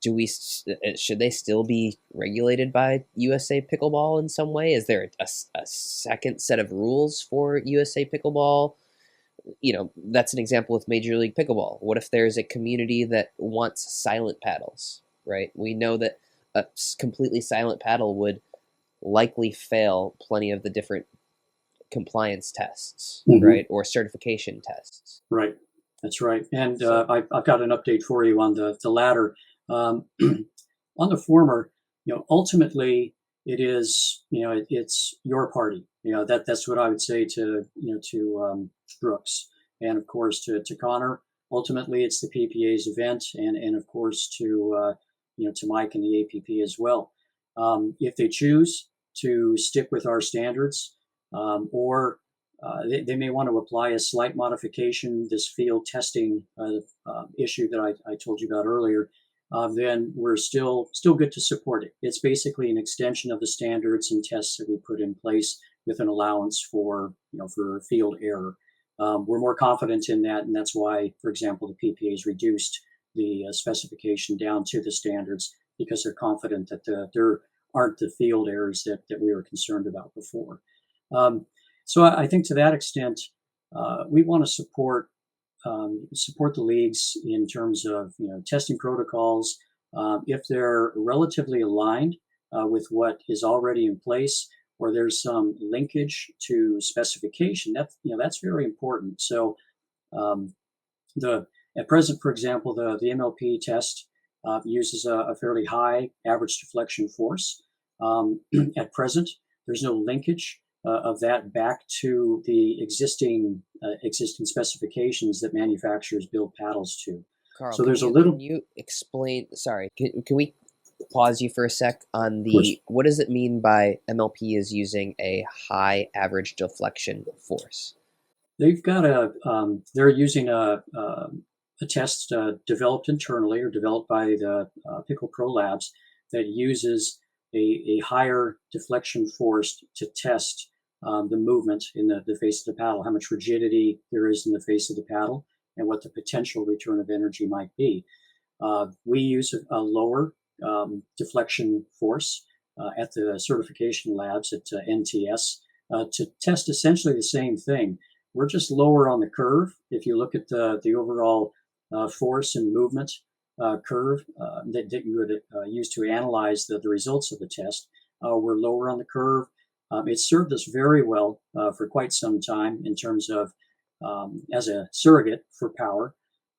should they still be regulated by USA Pickleball in some way? Is there a second set of rules for USA Pickleball? That's an example with Major League Pickleball. What if there's a community that wants silent paddles, right? We know that a completely silent paddle would likely fail plenty of the different compliance tests, right? Or certification tests. Right. That's right. And I've got an update for you on the latter. On the former, ultimately it is, it's your party. That's what I would say to Brooks, and of course to Connor. Ultimately, it's the PPA's event, and of course to Mike and the APP as well. If they choose to stick with our standards, or they may want to apply a slight modification, this field testing issue that I told you about earlier, then we're still good to support it. It's basically an extension of the standards and tests that we put in place with an allowance for field error. We're more confident in that, and that's why, for example, the PPA has reduced the specification down to the standards, because they're confident that there aren't the field errors that we were concerned about before. So I think to that extent, we want to support the leagues in terms of testing protocols. If they're relatively aligned with what is already in place, or there's some linkage to specification, that's very important. So at present, for example, the MLP test uses a fairly high average deflection force. At present, there's no linkage of that back to the existing specifications that manufacturers build paddles to. Carl, so there's a little. Can you explain? Sorry, can we pause you for a sec on Course. what does it mean by MLP is using a high average deflection force? They've got they're using a test developed internally or developed by the Pickle Pro Labs that uses a higher deflection force to test the movement in the face of the paddle, how much rigidity there is in the face of the paddle, and what the potential return of energy might be. We use a lower deflection force at the certification labs at NTS to test essentially the same thing. We're just lower on the curve. If you look at the overall force and movement curve that you would use to analyze the results of the test, we're lower on the curve. It served us very well for quite some time in terms of as a surrogate for power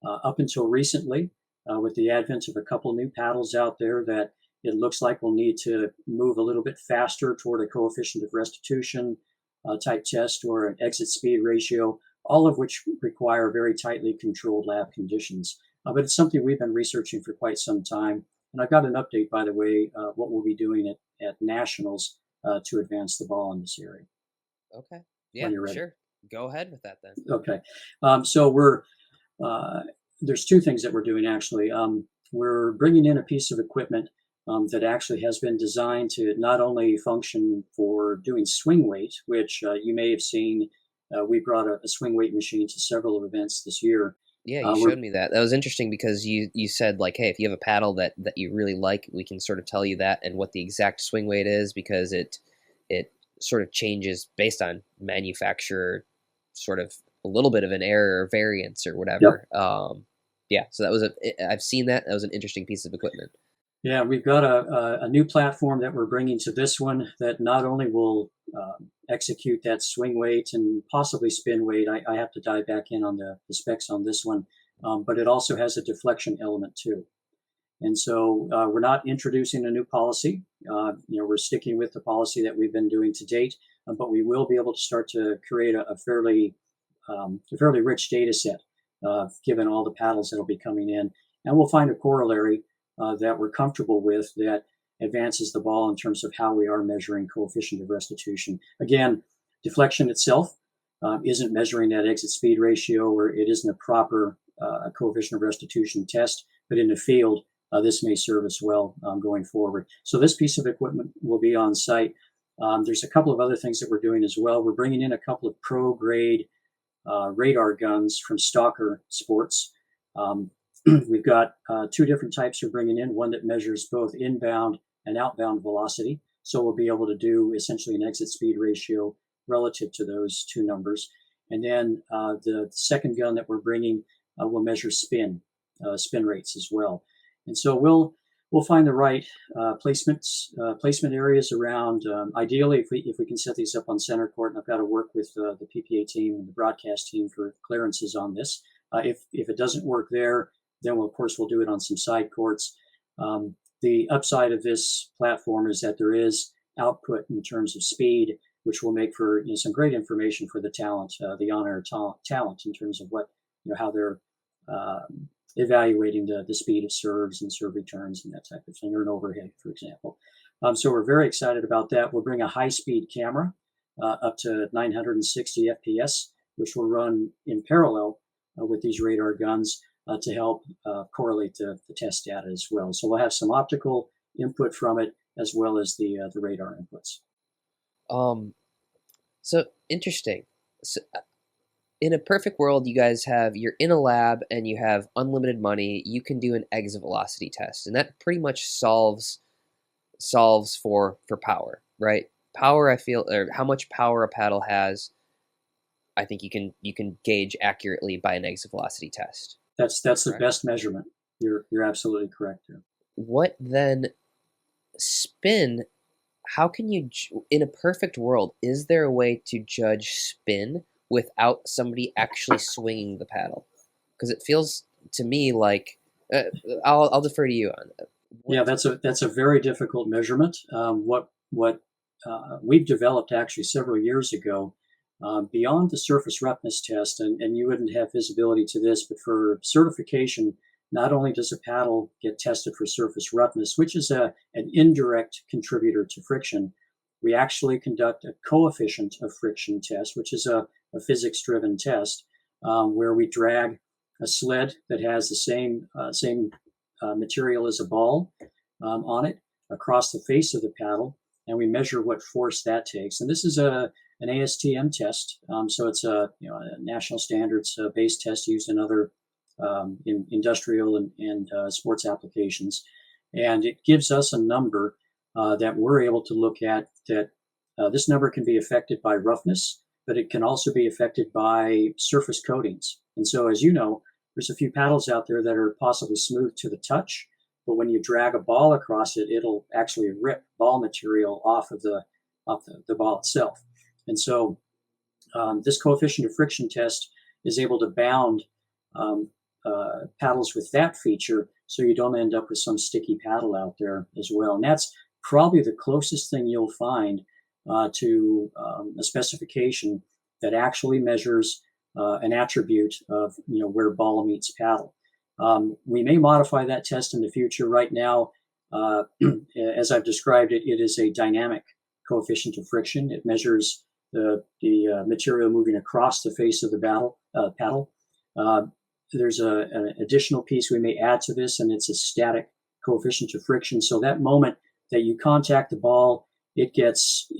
up until recently, with the advent of a couple new paddles out there that it looks like we'll need to move a little bit faster toward a coefficient of restitution type test or an exit speed ratio, all of which require very tightly controlled lab conditions. But it's something we've been researching for quite some time. And I've got an update, by the way, what we'll be doing at Nationals to advance the ball in this area. Okay. Yeah, sure. Go ahead with that then. Okay. So there's two things that we're doing actually. We're bringing in a piece of equipment that actually has been designed to not only function for doing swing weight, which you may have seen. We brought a swing weight machine to several events this year. Yeah, you showed me that. That was interesting because you said, like, hey, if you have a paddle that you really like, we can sort of tell you that and what the exact swing weight is, because it sort of changes based on manufacturer, sort of a little bit of an error or variance or whatever. Yep. Yeah, so that was I've seen that. That was an interesting piece of equipment. Yeah, we've got a new platform that we're bringing to this one that not only will execute that swing weight and possibly spin weight. I have to dive back in on the specs on this one, but it also has a deflection element too. And so we're not introducing a new policy. We're sticking with the policy that we've been doing to date, but we will be able to start to create a fairly rich data set, given all the paddles that will be coming in. And we'll find a corollary that we're comfortable with that advances the ball in terms of how we are measuring coefficient of restitution. Again, deflection itself isn't measuring that exit speed ratio, or it isn't a proper coefficient of restitution test. But in the field, this may serve us well going forward. So this piece of equipment will be on site. There's a couple of other things that we're doing as well. We're bringing in a couple of pro-grade radar guns from Stalker Sports. We've got two different types we're bringing in, one that measures both inbound and outbound velocity. So we'll be able to do essentially an exit speed ratio relative to those two numbers. And then the second gun that we're bringing will measure spin rates as well. And so we'll find the right placement areas around. Ideally, if we can set these up on center court, and I've got to work with the PPA team and the broadcast team for clearances on this. If it doesn't work there, then we'll do it on some side courts. The upside of this platform is that there is output in terms of speed, which will make for some great information for the talent, the on-air talent in terms of how they're evaluating the speed of serves and serve returns and that type of thing, or an overhead, for example. So we're very excited about that. We'll bring a high-speed camera up to 960 FPS, which will run in parallel with these radar guns to help correlate the test data as well. So we'll have some optical input from it as well as the radar inputs. So interesting. So, in a perfect world, you're in a lab and you have unlimited money. You can do an exit velocity test, and that pretty much solves for power, right? Power, I feel, or how much power a paddle has, I think you can gauge accurately by an exit velocity test. That's the best measurement. You're absolutely correct there. What then? Spin. How can you, in a perfect world, is there a way to judge spin without somebody actually swinging the paddle? Because it feels to me like I'll defer to you on that. Yeah, that's a very difficult measurement. What we've developed actually several years ago, beyond the surface roughness test, and you wouldn't have visibility to this, but for certification, not only does a paddle get tested for surface roughness, which is an indirect contributor to friction, we actually conduct a coefficient of friction test, which is a physics-driven test, where we drag a sled that has the same material as a ball on it across the face of the paddle, and we measure what force that takes. And this is an ASTM test, so it's a national standards based test used in other in industrial and sports applications, and it gives us a number that we're able to look at. That this number can be affected by roughness, but it can also be affected by surface coatings. And so, as you know, there's a few paddles out there that are possibly smooth to the touch, but when you drag a ball across it, it'll actually rip ball material off the ball itself. And so, this coefficient of friction test is able to bound paddles with that feature, so you don't end up with some sticky paddle out there as well. And that's probably the closest thing you'll find to a specification that actually measures an attribute of where ball meets paddle. We may modify that test in the future. Right now, as I've described it, it is a dynamic coefficient of friction. It measures the material moving across the face of the paddle. There's an additional piece we may add to this, and it's a static coefficient of friction. So that moment that you contact the ball, it gets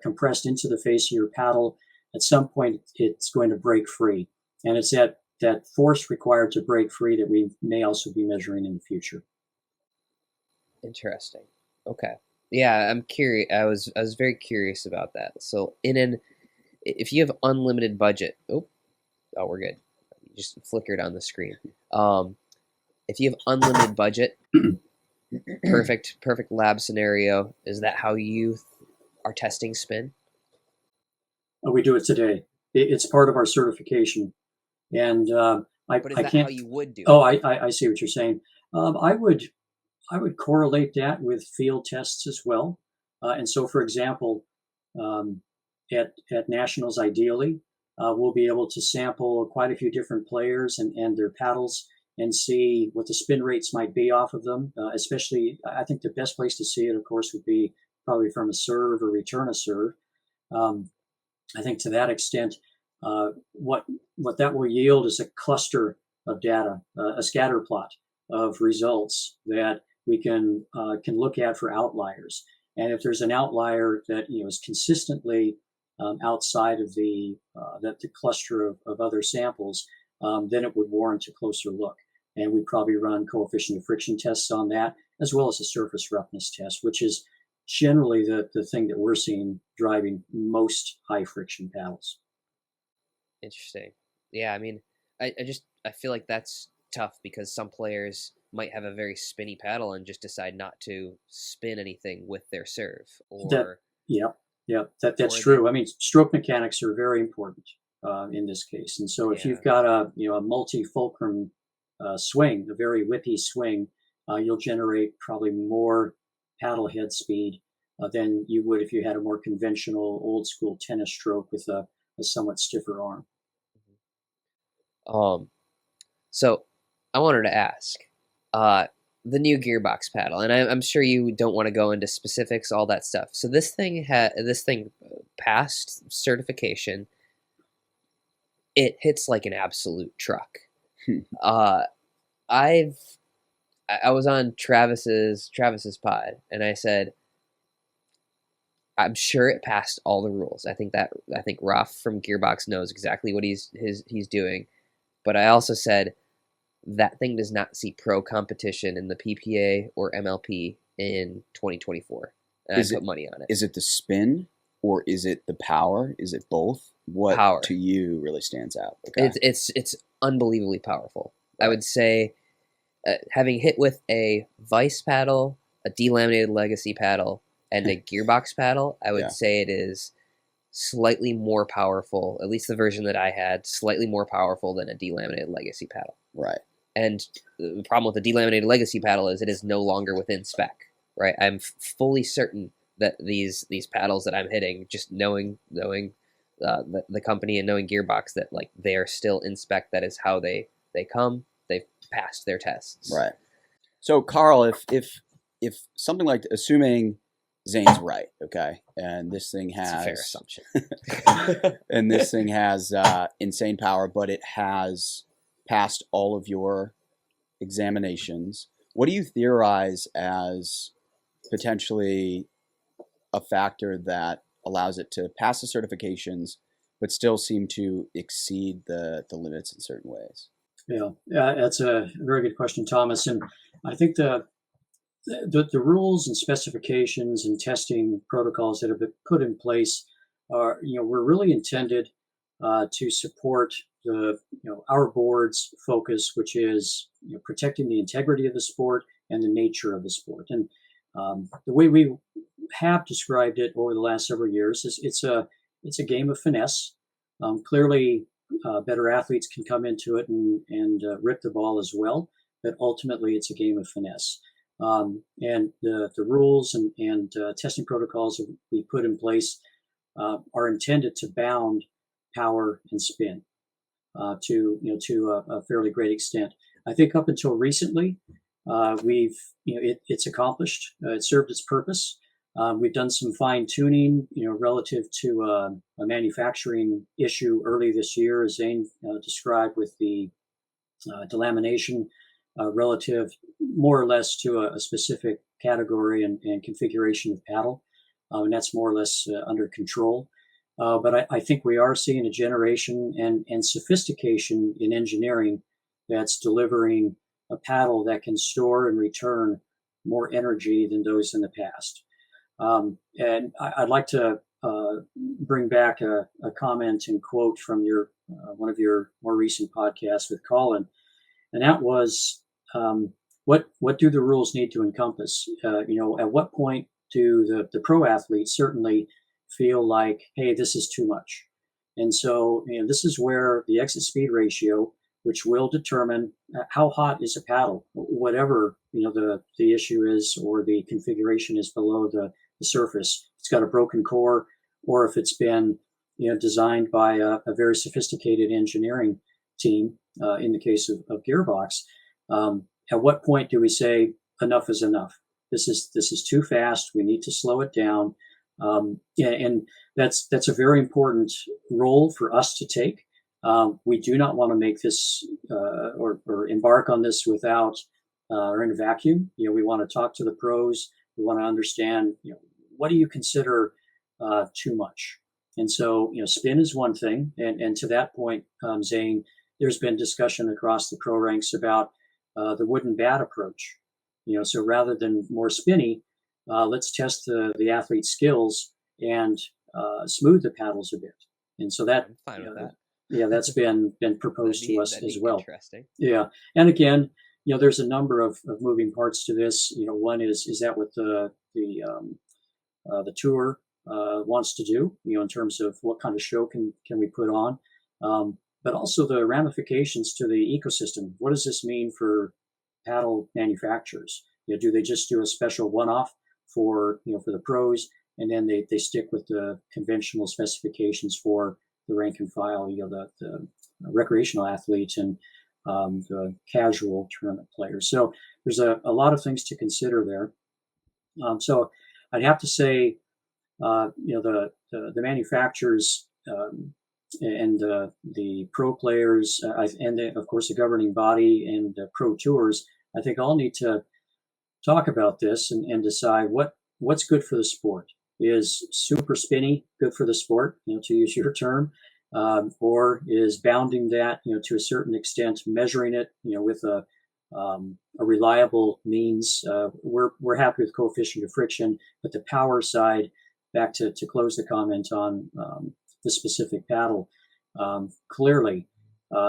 compressed into the face of your paddle. At some point, it's going to break free, and it's that force required to break free that we may also be measuring in the future. Interesting. Okay. Yeah, I'm curious. I was very curious about that. So if you have unlimited budget, we're good. Just flickered on the screen. If you have unlimited budget, perfect lab scenario. Is that how you are testing spin? We do it today. It's part of our certification, and But is I that can't. how you would do it? Oh, I see what you're saying. I would correlate that with field tests as well. And so, for example, at nationals, ideally, we'll be able to sample quite a few different players and their paddles and see what the spin rates might be off of them. Especially, I think the best place to see it, of course, would be probably from a serve or return a serve. I think to that extent, what that will yield is a cluster of data, a scatter plot of results that we can look at for outliers. And if there's an outlier that is consistently outside of the cluster of other samples, then it would warrant a closer look. And we probably run coefficient of friction tests on that, as well as a surface roughness test, which is generally the thing that we're seeing driving most high friction paddles. Interesting. Yeah, I mean, I feel like that's tough because some players might have a very spinny paddle and just decide not to spin anything with their serve. That's true. I mean, stroke mechanics are very important in this case. And so if you've got a multi-fulcrum swing, a very whippy swing, you'll generate probably more paddle head speed than you would if you had a more conventional old school tennis stroke with a somewhat stiffer arm. So I wanted to ask, the new Gearbox paddle, and I'm sure you don't want to go into specifics, all that stuff. So this thing passed certification. It hits like an absolute truck. I was on Travis's pod, and I said, I'm sure it passed all the rules. I think Ruff from Gearbox knows exactly what he's doing. But I also said that thing does not see pro competition in the PPA or MLP in 2024. And I put money on it. Is it the spin or is it the power? Is it both? What power to you really stands out? Okay. It's unbelievably powerful. Right. I would say having hit with a Vice paddle, a delaminated Legacy paddle, and a Gearbox paddle, I would say it is slightly more powerful, at least the version that I had, slightly more powerful than a delaminated Legacy paddle. Right. And the problem with the delaminated Legacy paddle is it is no longer within spec. Right. I'm fully certain that these paddles that I'm hitting, just knowing the company and knowing Gearbox, that like they are still in spec. That is how they come. They've passed their tests. Right. So Carl, if something like, assuming Zane's right, okay, and this thing has That's a fair assumption, and this thing has insane power, but it has passed all of your examinations. What do you theorize as potentially a factor that allows it to pass the certifications, but still seem to exceed the limits in certain ways? Yeah, that's a very good question, Thomas. And I think the rules and specifications and testing protocols that have been put in place are, were really intended to support our board's focus, which is protecting the integrity of the sport and the nature of the sport. And the way we have described it over the last several years is it's a game of finesse. Clearly, better athletes can come into it and rip the ball as well, but ultimately it's a game of finesse. And the rules and testing protocols that we put in place are intended to bound power and spin to a fairly great extent. I think up until recently, it's accomplished. It served its purpose. We've done some fine tuning, relative to a manufacturing issue early this year, as Zane described, with the delamination relative more or less to a specific category and configuration of paddle. And that's more or less under control. But I think we are seeing a generation and sophistication in engineering that's delivering a paddle that can store and return more energy than those in the past. And I'd like to bring back a comment and quote from your one of your more recent podcasts with Colin, and that was, what do the rules need to encompass? At what point do the pro athletes certainly feel like, hey, this is too much? And so this is where the exit speed ratio, which will determine how hot is a paddle, whatever the issue is or the configuration is below the surface. It's got a broken core, or if it's been designed by a very sophisticated engineering team, in the case of Gearbox. At what point do we say enough is enough? This is too fast. We need to slow it down. And that's a very important role for us to take. We do not want to make this or embark on this without or in a vacuum. We want to talk to the pros. We want to understand, what do you consider too much? And so, spin is one thing. And to that point, Zane, there's been discussion across the pro ranks about the wooden bat approach. So rather than more spinny, let's test the athlete's skills and smooth the paddles a bit. And so that, I'm fine with that. Yeah, that's been proposed to us as well. Interesting. Yeah, and again, there's a number of moving parts to this. One is that what the tour wants to do, in terms of what kind of show can we put on, but also the ramifications to the ecosystem. What does this mean for paddle manufacturers? Do they just do a special one-off for the pros, and then they stick with the conventional specifications for the rank and file, the recreational athletes and the casual tournament players? So there's a lot of things to consider there. So I'd have to say, the manufacturers and the pro players, and of course the governing body and pro tours, I think all need to talk about this and decide what's good for the sport. Is super spinny good for the sport, to use your term, or is bounding that, to a certain extent, measuring it, with a reliable means? We're happy with coefficient of friction, but the power side, back to close the comment on the specific paddle, clearly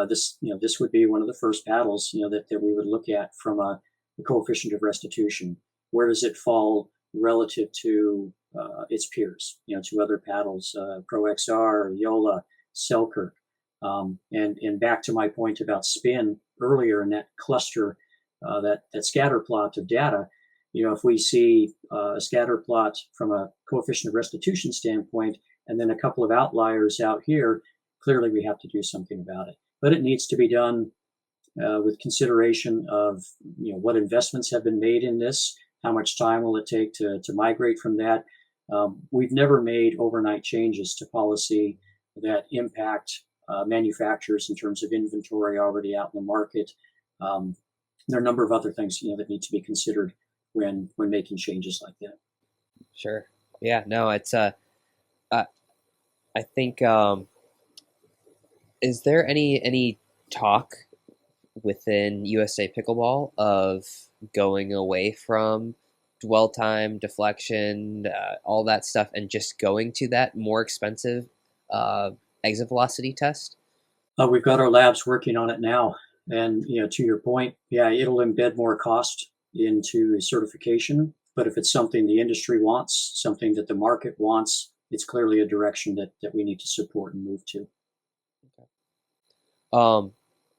this would be one of the first paddles that we would look at from a coefficient of restitution. Where does it fall relative to its peers, to other paddles, Pro XR, Yola, Selkirk? And back to my point about spin earlier in that cluster, that scatter plot of data, if we see a scatter plot from a coefficient of restitution standpoint, and then a couple of outliers out here, clearly we have to do something about it. But it needs to be done with consideration of what investments have been made in this, how much time will it take to migrate from that. We've never made overnight changes to policy that impact manufacturers in terms of inventory already out in the market. There are a number of other things that need to be considered when making changes like that. Sure. Yeah. No. It's I think. Is there any talk within USA Pickleball of going away from dwell time, deflection, all that stuff, and just going to that more expensive exit velocity test? We've got our labs working on it now, and to your point, yeah, it'll embed more cost into certification. But if it's something the industry wants, something that the market wants, it's clearly a direction that we need to support and move to. Okay.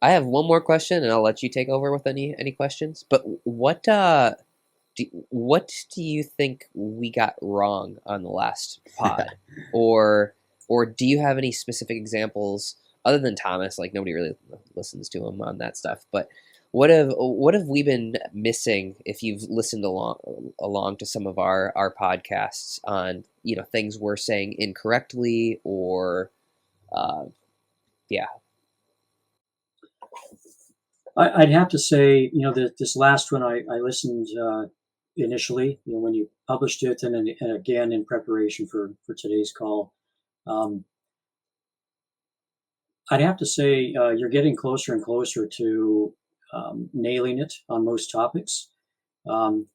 I have one more question, and I'll let you take over with any questions. But what do you think we got wrong on the last pod, or do you have any specific examples other than Thomas? Like, nobody really listens to him on that stuff. But what have we been missing? If you've listened along to some of our podcasts on things we're saying incorrectly, or yeah. I'd have to say, that this last one I listened initially, when you published it, and again in preparation for today's call. I'd have to say you're getting closer and closer to nailing it on most topics.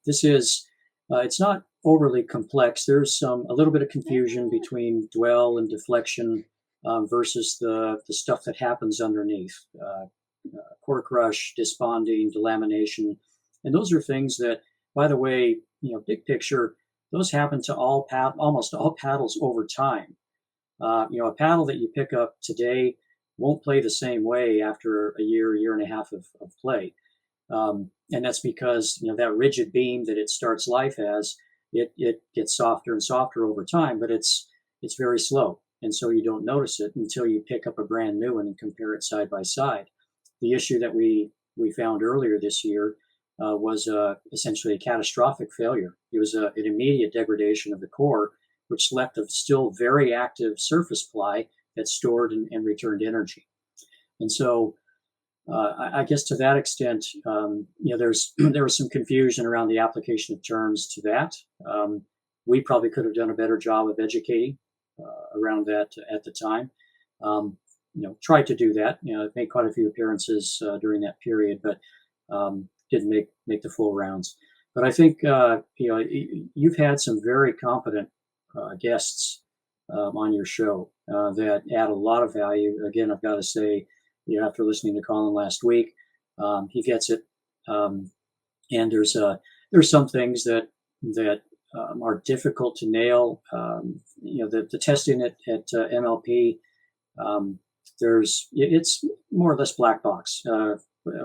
This is, it's not overly complex. There's a little bit of confusion between dwell and deflection versus the stuff that happens underneath. Cork rush, disbonding, delamination. And those are things that, by the way, big picture, those happen to almost all paddles over time. A paddle that you pick up today won't play the same way after a year and a half of play. And that's because, that rigid beam that it starts life as, it gets softer and softer over time, but it's very slow. And so you don't notice it until you pick up a brand new one and compare it side by side. The issue that we found earlier this year was essentially a catastrophic failure. It was an immediate degradation of the core, which left a still very active surface ply that stored and returned energy. And so I guess to that extent, there was some confusion around the application of terms to that. We probably could have done a better job of educating around that at the time. Tried to do that. Made quite a few appearances during that period, but didn't make the full rounds. But I think you've had some very competent guests on your show that add a lot of value. Again, I've got to say, after listening to Colin last week, he gets it. And there's some things that are difficult to nail. The testing at MLP, it's more or less black box.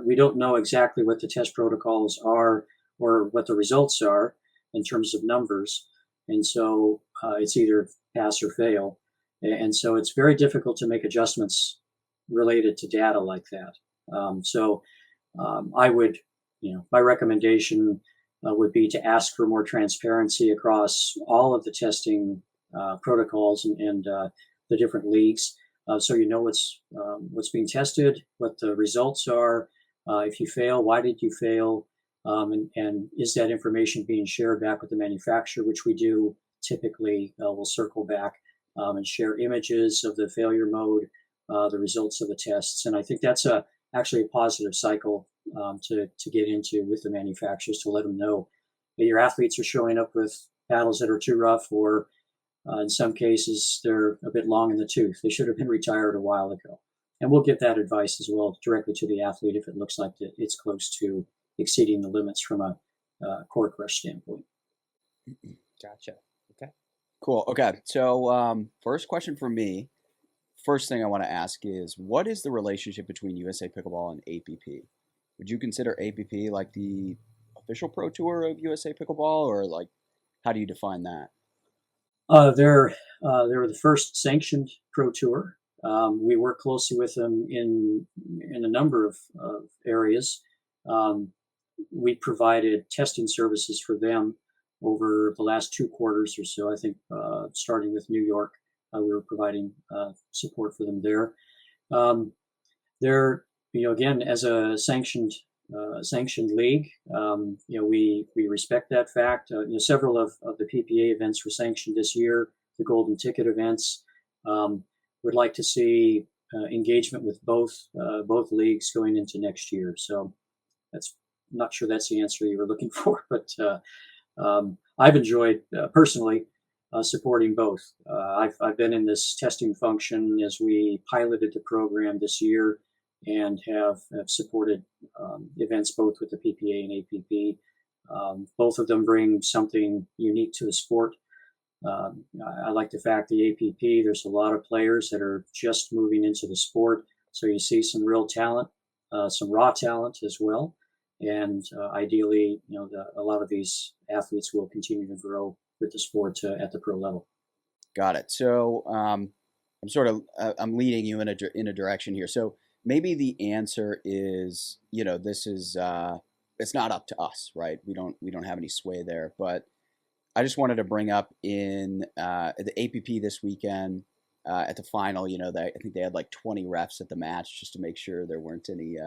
We don't know exactly what the test protocols are or what the results are in terms of numbers, and so it's either pass or fail. And so it's very difficult to make adjustments related to data like that. I would, my recommendation would be to ask for more transparency across all of the testing protocols and the different leagues, so what's being tested, what the results are. If you fail, why did you fail? And is that information being shared back with the manufacturer, which we do typically. We'll circle back and share images of the failure mode, the results of the tests. And I think that's actually a positive cycle to get into with the manufacturers, to let them know that your athletes are showing up with paddles that are too rough, or in some cases, they're a bit long in the tooth. They should have been retired a while ago. And we'll give that advice as well directly to the athlete if it looks like it's close to exceeding the limits from a core crush standpoint. Gotcha. Okay. Cool. Okay. So first question for me. First thing I want to ask is, what is the relationship between USA Pickleball and APP? Would you consider APP like the official pro tour of USA Pickleball, or like, how do you define that? They're the first sanctioned pro tour. We work closely with them in a number of areas. We provided testing services for them over the last 2 quarters or so. I think starting with New York, we were providing support for them there. They're, again, as a sanctioned league, we respect that fact. Several of the PPA events were sanctioned this year. The Golden Ticket events. Would like to see engagement with both leagues going into next year. So I'm not sure that's the answer you were looking for, but I've enjoyed personally supporting both. I've been in this testing function as we piloted the program this year, and have supported events both with the PPA and APP. Both of them bring something unique to the sport. I like the fact the APP, there's a lot of players that are just moving into the sport. So you see some real talent, some raw talent as well. And ideally, a lot of these athletes will continue to grow with the sport at the pro level. Got it. So I'm leading you in a direction here. So maybe the answer is, this is it's not up to us, right? We don't have any sway there. But I just wanted to bring up in the APP this weekend at the final. I think they had like 20 refs at the match just to make sure there weren't any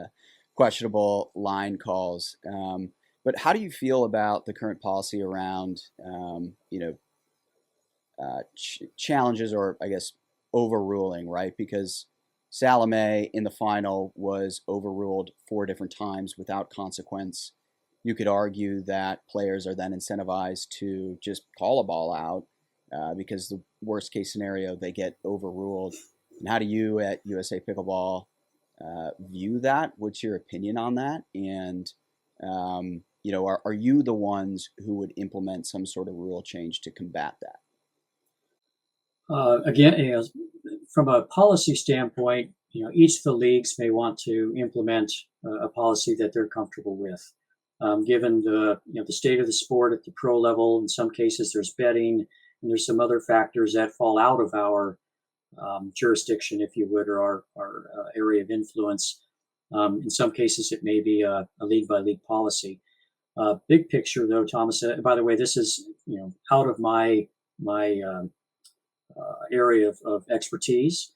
questionable line calls. But how do you feel about the current policy around challenges, or I guess overruling, right? Because Salome in the final was overruled 4 different times without consequence. You could argue that players are then incentivized to just call a ball out because the worst case scenario, they get overruled. And how do you at USA Pickleball view that? What's your opinion on that? And, are you the ones who would implement some sort of rule change to combat that? Again, from a policy standpoint, each of the leagues may want to implement a policy that they're comfortable with. Given the state of the sport at the pro level, in some cases there's betting, and there's some other factors that fall out of our jurisdiction, if you would, or our area of influence. In some cases, it may be a league by league policy. Big picture, though, Thomas. By the way, this is out of my area of expertise.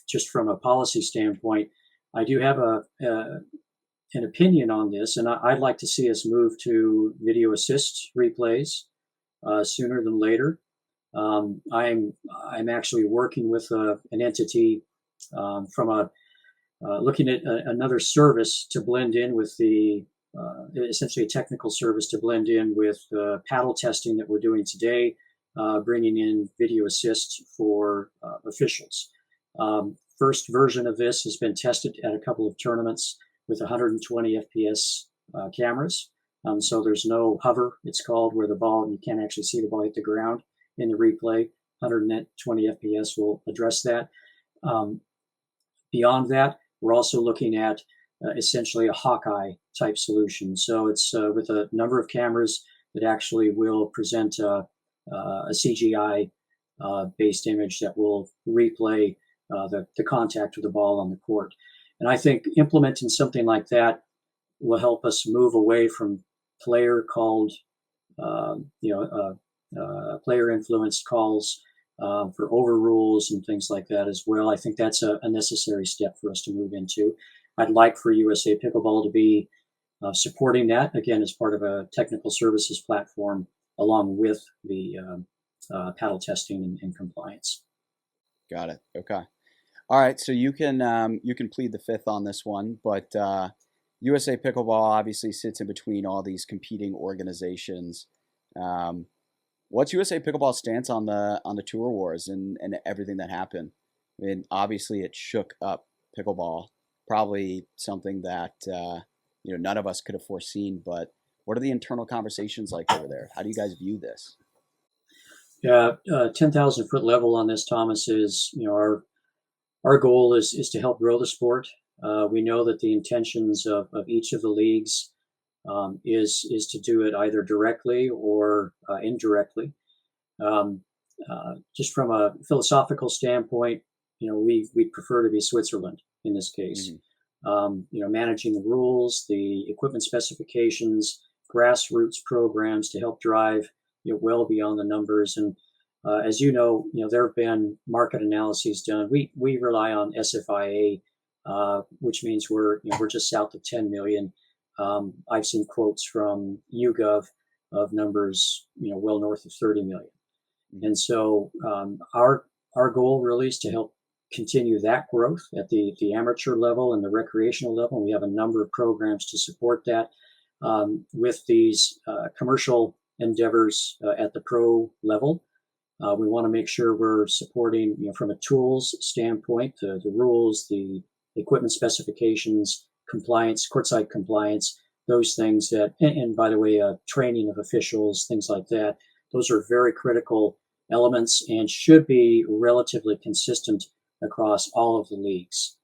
Just from a policy standpoint, I do have an opinion on this, and I'd like to see us move to video assist replays sooner than later. I'm actually working with an entity from looking at another service to blend in with essentially a technical service to blend in with the paddle testing that we're doing today, bringing in video assist for officials. First version of this has been tested at a couple of tournaments with 120 FPS cameras. So there's no hover, it's called, where the ball, you can't actually see the ball hit the ground in the replay. 120 FPS will address that. Beyond that, we're also looking at essentially a Hawkeye type solution. So it's with a number of cameras that actually will present a CGI based image that will replay the contact of the ball on the court. And I think implementing something like that will help us move away from player called, player influenced calls for overrules and things like that as well. I think that's a necessary step for us to move into. I'd like for USA Pickleball to be supporting that, again, as part of a technical services platform, along with the paddle testing and compliance. Got it. Okay. All right. So you can plead the fifth on this one, but USA Pickleball obviously sits in between all these competing organizations. What's USA Pickleball's stance on the tour wars and everything that happened? I mean, obviously it shook up pickleball, probably something that none of us could have foreseen. But what are the internal conversations like over there? How do you guys view this? Yeah, 10,000 foot level on this, Thomas, is our goal is to help grow the sport. We know that the intentions of each of the leagues is to do it either directly or indirectly. Just from a philosophical standpoint, we prefer to be Switzerland in this case. Managing the rules, the equipment specifications, grassroots programs to help drive well beyond the numbers. And as there have been market analyses done. We rely on SFIA, which means we're just south of 10 million. I've seen quotes from YouGov of numbers, well north of 30 million. And so our goal really is to help continue that growth at the amateur level and the recreational level. And we have a number of programs to support that with these commercial endeavors at the pro level. We want to make sure we're supporting, from a tools standpoint, the rules, the equipment specifications, compliance, courtside compliance, those things that, and by the way, training of officials, things like that. Those are very critical elements and should be relatively consistent across all of the leagues.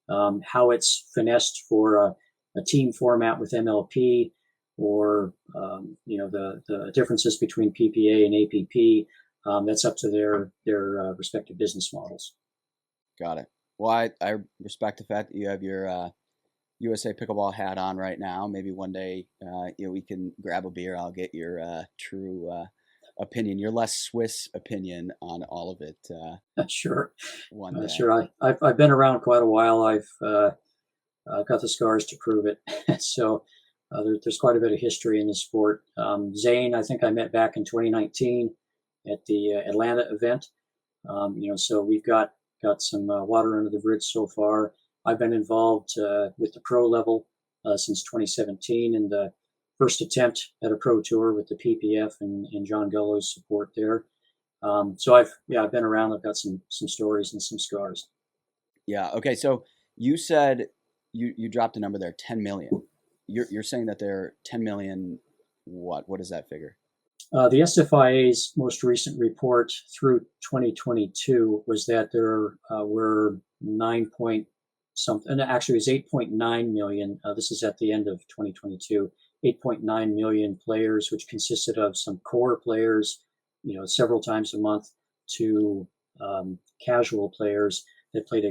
How it's finessed for a team format with MLP or, the differences between PPA and APP, that's up to their respective business models. Got it. Well, I respect the fact that you have your USA Pickleball hat on right now. Maybe one day, we can grab a beer. I'll get your true opinion, your less Swiss opinion on all of it. Sure. One day. Sure. I've been around quite a while. I've got the scars to prove it. So there's quite a bit of history in the sport. Zane, I think I met back in 2019 at the Atlanta event. So we've got some water under the bridge so far. I've been involved with the pro level since 2017 and the first attempt at a pro tour with the PPF and John Gullo's support there. So I've been around. I've got some stories and some scars. Yeah. Okay. So you said you dropped a number there, 10 million. You're saying that they're 10 million. What is that figure? The SFIA's most recent report through 2022 was that there were 9 point something, and actually it was 8.9 million. This is at the end of 2022, 8.9 million players, which consisted of some core players, several times a month, to casual players that played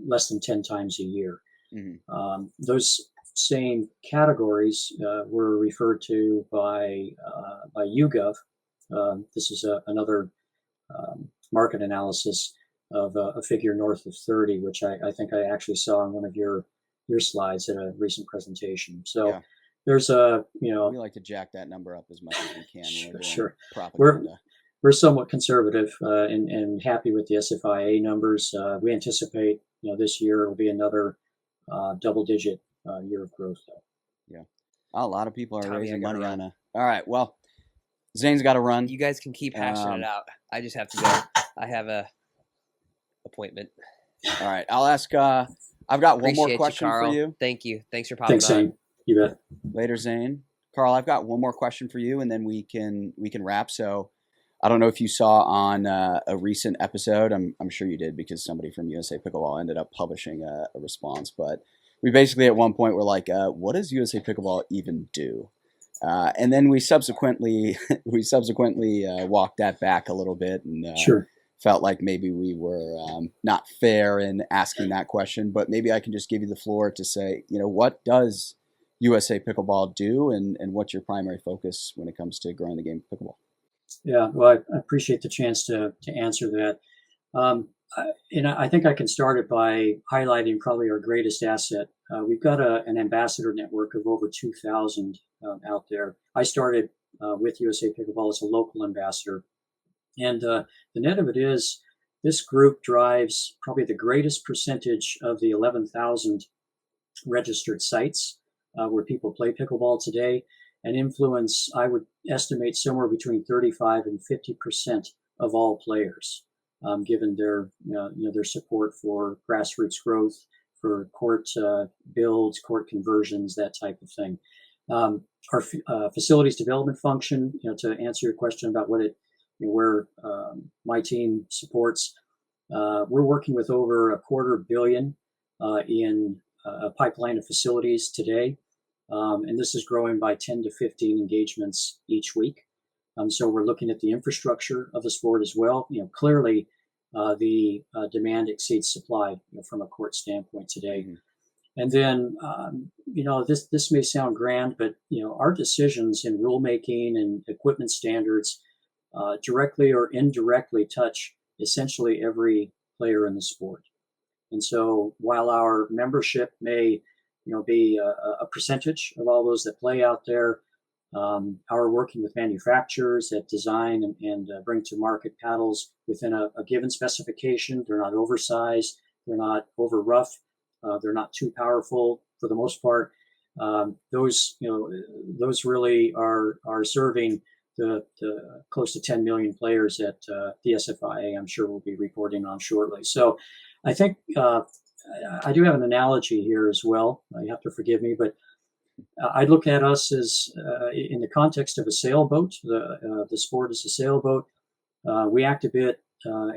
less than 10 times a year. Mm-hmm. Those same categories were referred to by YouGov This is another market analysis of a figure north of 30, which I think I actually saw on one of your slides at a recent presentation. So Yeah. there's We like to jack that number up as much as we can when we're doing sure. propaganda. We're somewhat conservative and happy with the SFIA numbers. We anticipate this year will be another double-digit year of growth. Though. Yeah, a lot of people are Tommy, raising I gotta money run. on a. All right, well, Zane's got to run. You guys can keep hashing it out. I just have to go. I have a appointment. All right, I'll ask. I've got one more Appreciate question you, Carl. for you. Thank you. Thanks for popping Thanks, on. Zane. You bet. Later, Zane. Carl, I've got one more question for you, and then we can wrap. So, I don't know if you saw on a recent episode. I'm sure you did because somebody from USA Pickleball ended up publishing a response. But we basically at one point were like, "What does USA Pickleball even do?" And then we subsequently walked that back a little bit and Sure. felt like maybe we were not fair in asking that question. But maybe I can just give you the floor to say, what does USA Pickleball do, and what's your primary focus when it comes to growing the game of pickleball? Yeah, well, I appreciate the chance to answer that. I think I can start it by highlighting probably our greatest asset. We've got an ambassador network of over 2,000 out there. I started with USA Pickleball as a local ambassador. And the net of it is this group drives probably the greatest percentage of the 11,000 registered sites where people play pickleball today, and influence, I would estimate, somewhere between 35 and 50% of all players, given their their support for grassroots growth, for court builds, court conversions, that type of thing. Our facilities development function, to answer your question about what it, where my team supports, we're working with over $250 million in a pipeline of facilities today. And this is growing by 10 to 15 engagements each week. So we're looking at the infrastructure of the sport as well. Clearly the demand exceeds supply from a court standpoint today. Mm-hmm. And then, this may sound grand, but, our decisions in rulemaking and equipment standards directly or indirectly touch essentially every player in the sport. And so while our membership may be a percentage of all those that play out there, our working with manufacturers that design and bring to market paddles within a given specification. They're not oversized, they're not over rough, they're not too powerful for the most part. Those really are serving the close to 10 million players at the SFIA. I'm sure we'll be reporting on shortly. So I think I do have an analogy here as well. You have to forgive me, but I look at us as in the context of a sailboat. The sport is a sailboat. We act a bit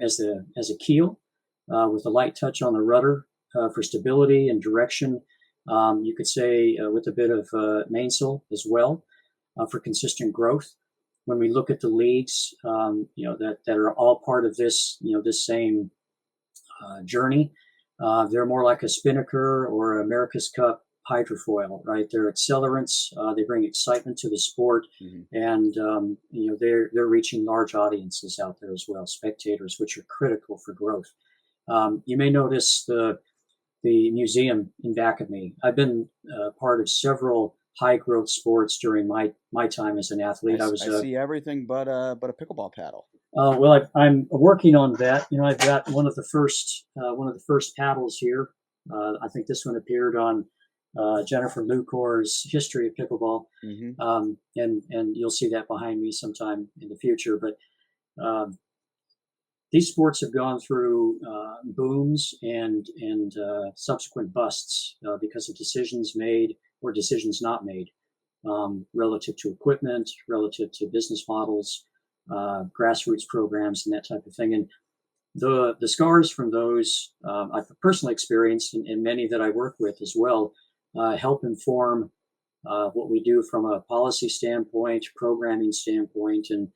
as a keel with a light touch on the rudder for stability and direction. You could say with a bit of mainsail as well for consistent growth. When we look at the leagues, that are all part of this, this same journey, they're more like a spinnaker or America's Cup hydrofoil, right? They're accelerants. They bring excitement to the sport, mm-hmm. and they're reaching large audiences out there as well, spectators, which are critical for growth. You may notice the museum in back of me. I've been part of several high growth sports during my time as an athlete. I see everything but a pickleball paddle. Well, I'm working on that. I've got one of the first paddles here. I think this one appeared on Jennifer Lucor's History of Pickleball, mm-hmm. And you'll see that behind me sometime in the future. But these sports have gone through booms and subsequent busts because of decisions made or decisions not made relative to equipment, relative to business models, grassroots programs, and that type of thing. And the scars from those I've personally experienced, and many that I work with as well, help inform what we do from a policy standpoint, programming standpoint. And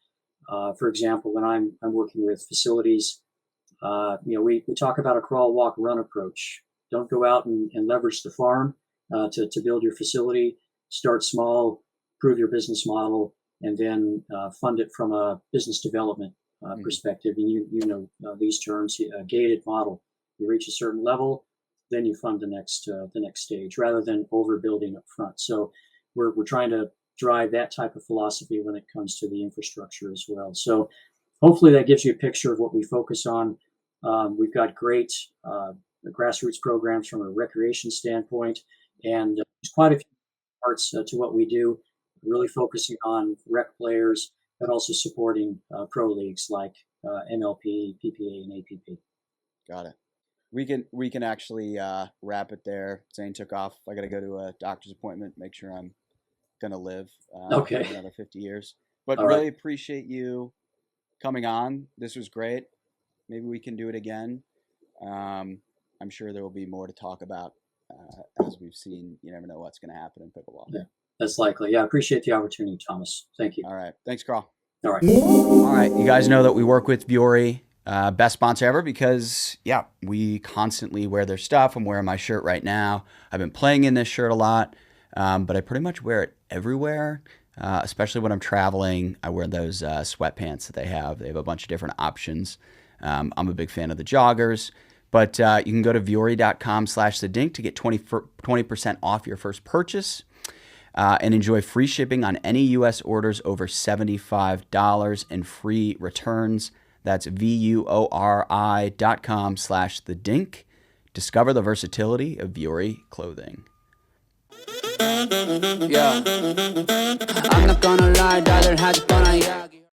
for example, when I'm working with facilities, we talk about a crawl, walk, run approach. Don't go out and leverage the farm to build your facility. Start small, prove your business model, and then fund it from a business development perspective. And you know these terms, a gated model. You reach a certain level, then you fund the next stage, rather than overbuilding up front. So we're trying to drive that type of philosophy when it comes to the infrastructure as well. So hopefully that gives you a picture of what we focus on. We've got great grassroots programs from a recreation standpoint, and there's quite a few parts to what we do, really focusing on rec players, but also supporting pro leagues like MLP, PPA, and APP. Got it. We can actually wrap it there. Zane took off. I got to go to a doctor's appointment. Make sure I'm gonna live Okay. for another 50 years. But All really right. appreciate you coming on. This was great. Maybe we can do it again. I'm sure there will be more to talk about. As we've seen, you never know what's going to happen in pickleball. Yeah, that's likely. Yeah, I appreciate the opportunity, Thomas. Thank you. All right. Thanks, Carl. All right. All right. You guys know that we work with Vuori, best sponsor ever, because, yeah, we constantly wear their stuff. I'm wearing my shirt right now. I've been playing in this shirt a lot, but I pretty much wear it everywhere, especially when I'm traveling. I wear those sweatpants that they have. They have a bunch of different options. I'm a big fan of the joggers. But you can go to vuori.com/thedink to get 20% off your first purchase and enjoy free shipping on any U.S. orders over $75 and free returns. That's vuori.com/thedink. Discover the versatility of Vuori clothing. Yeah. I'm not gonna lie, dollar has gonna yeah.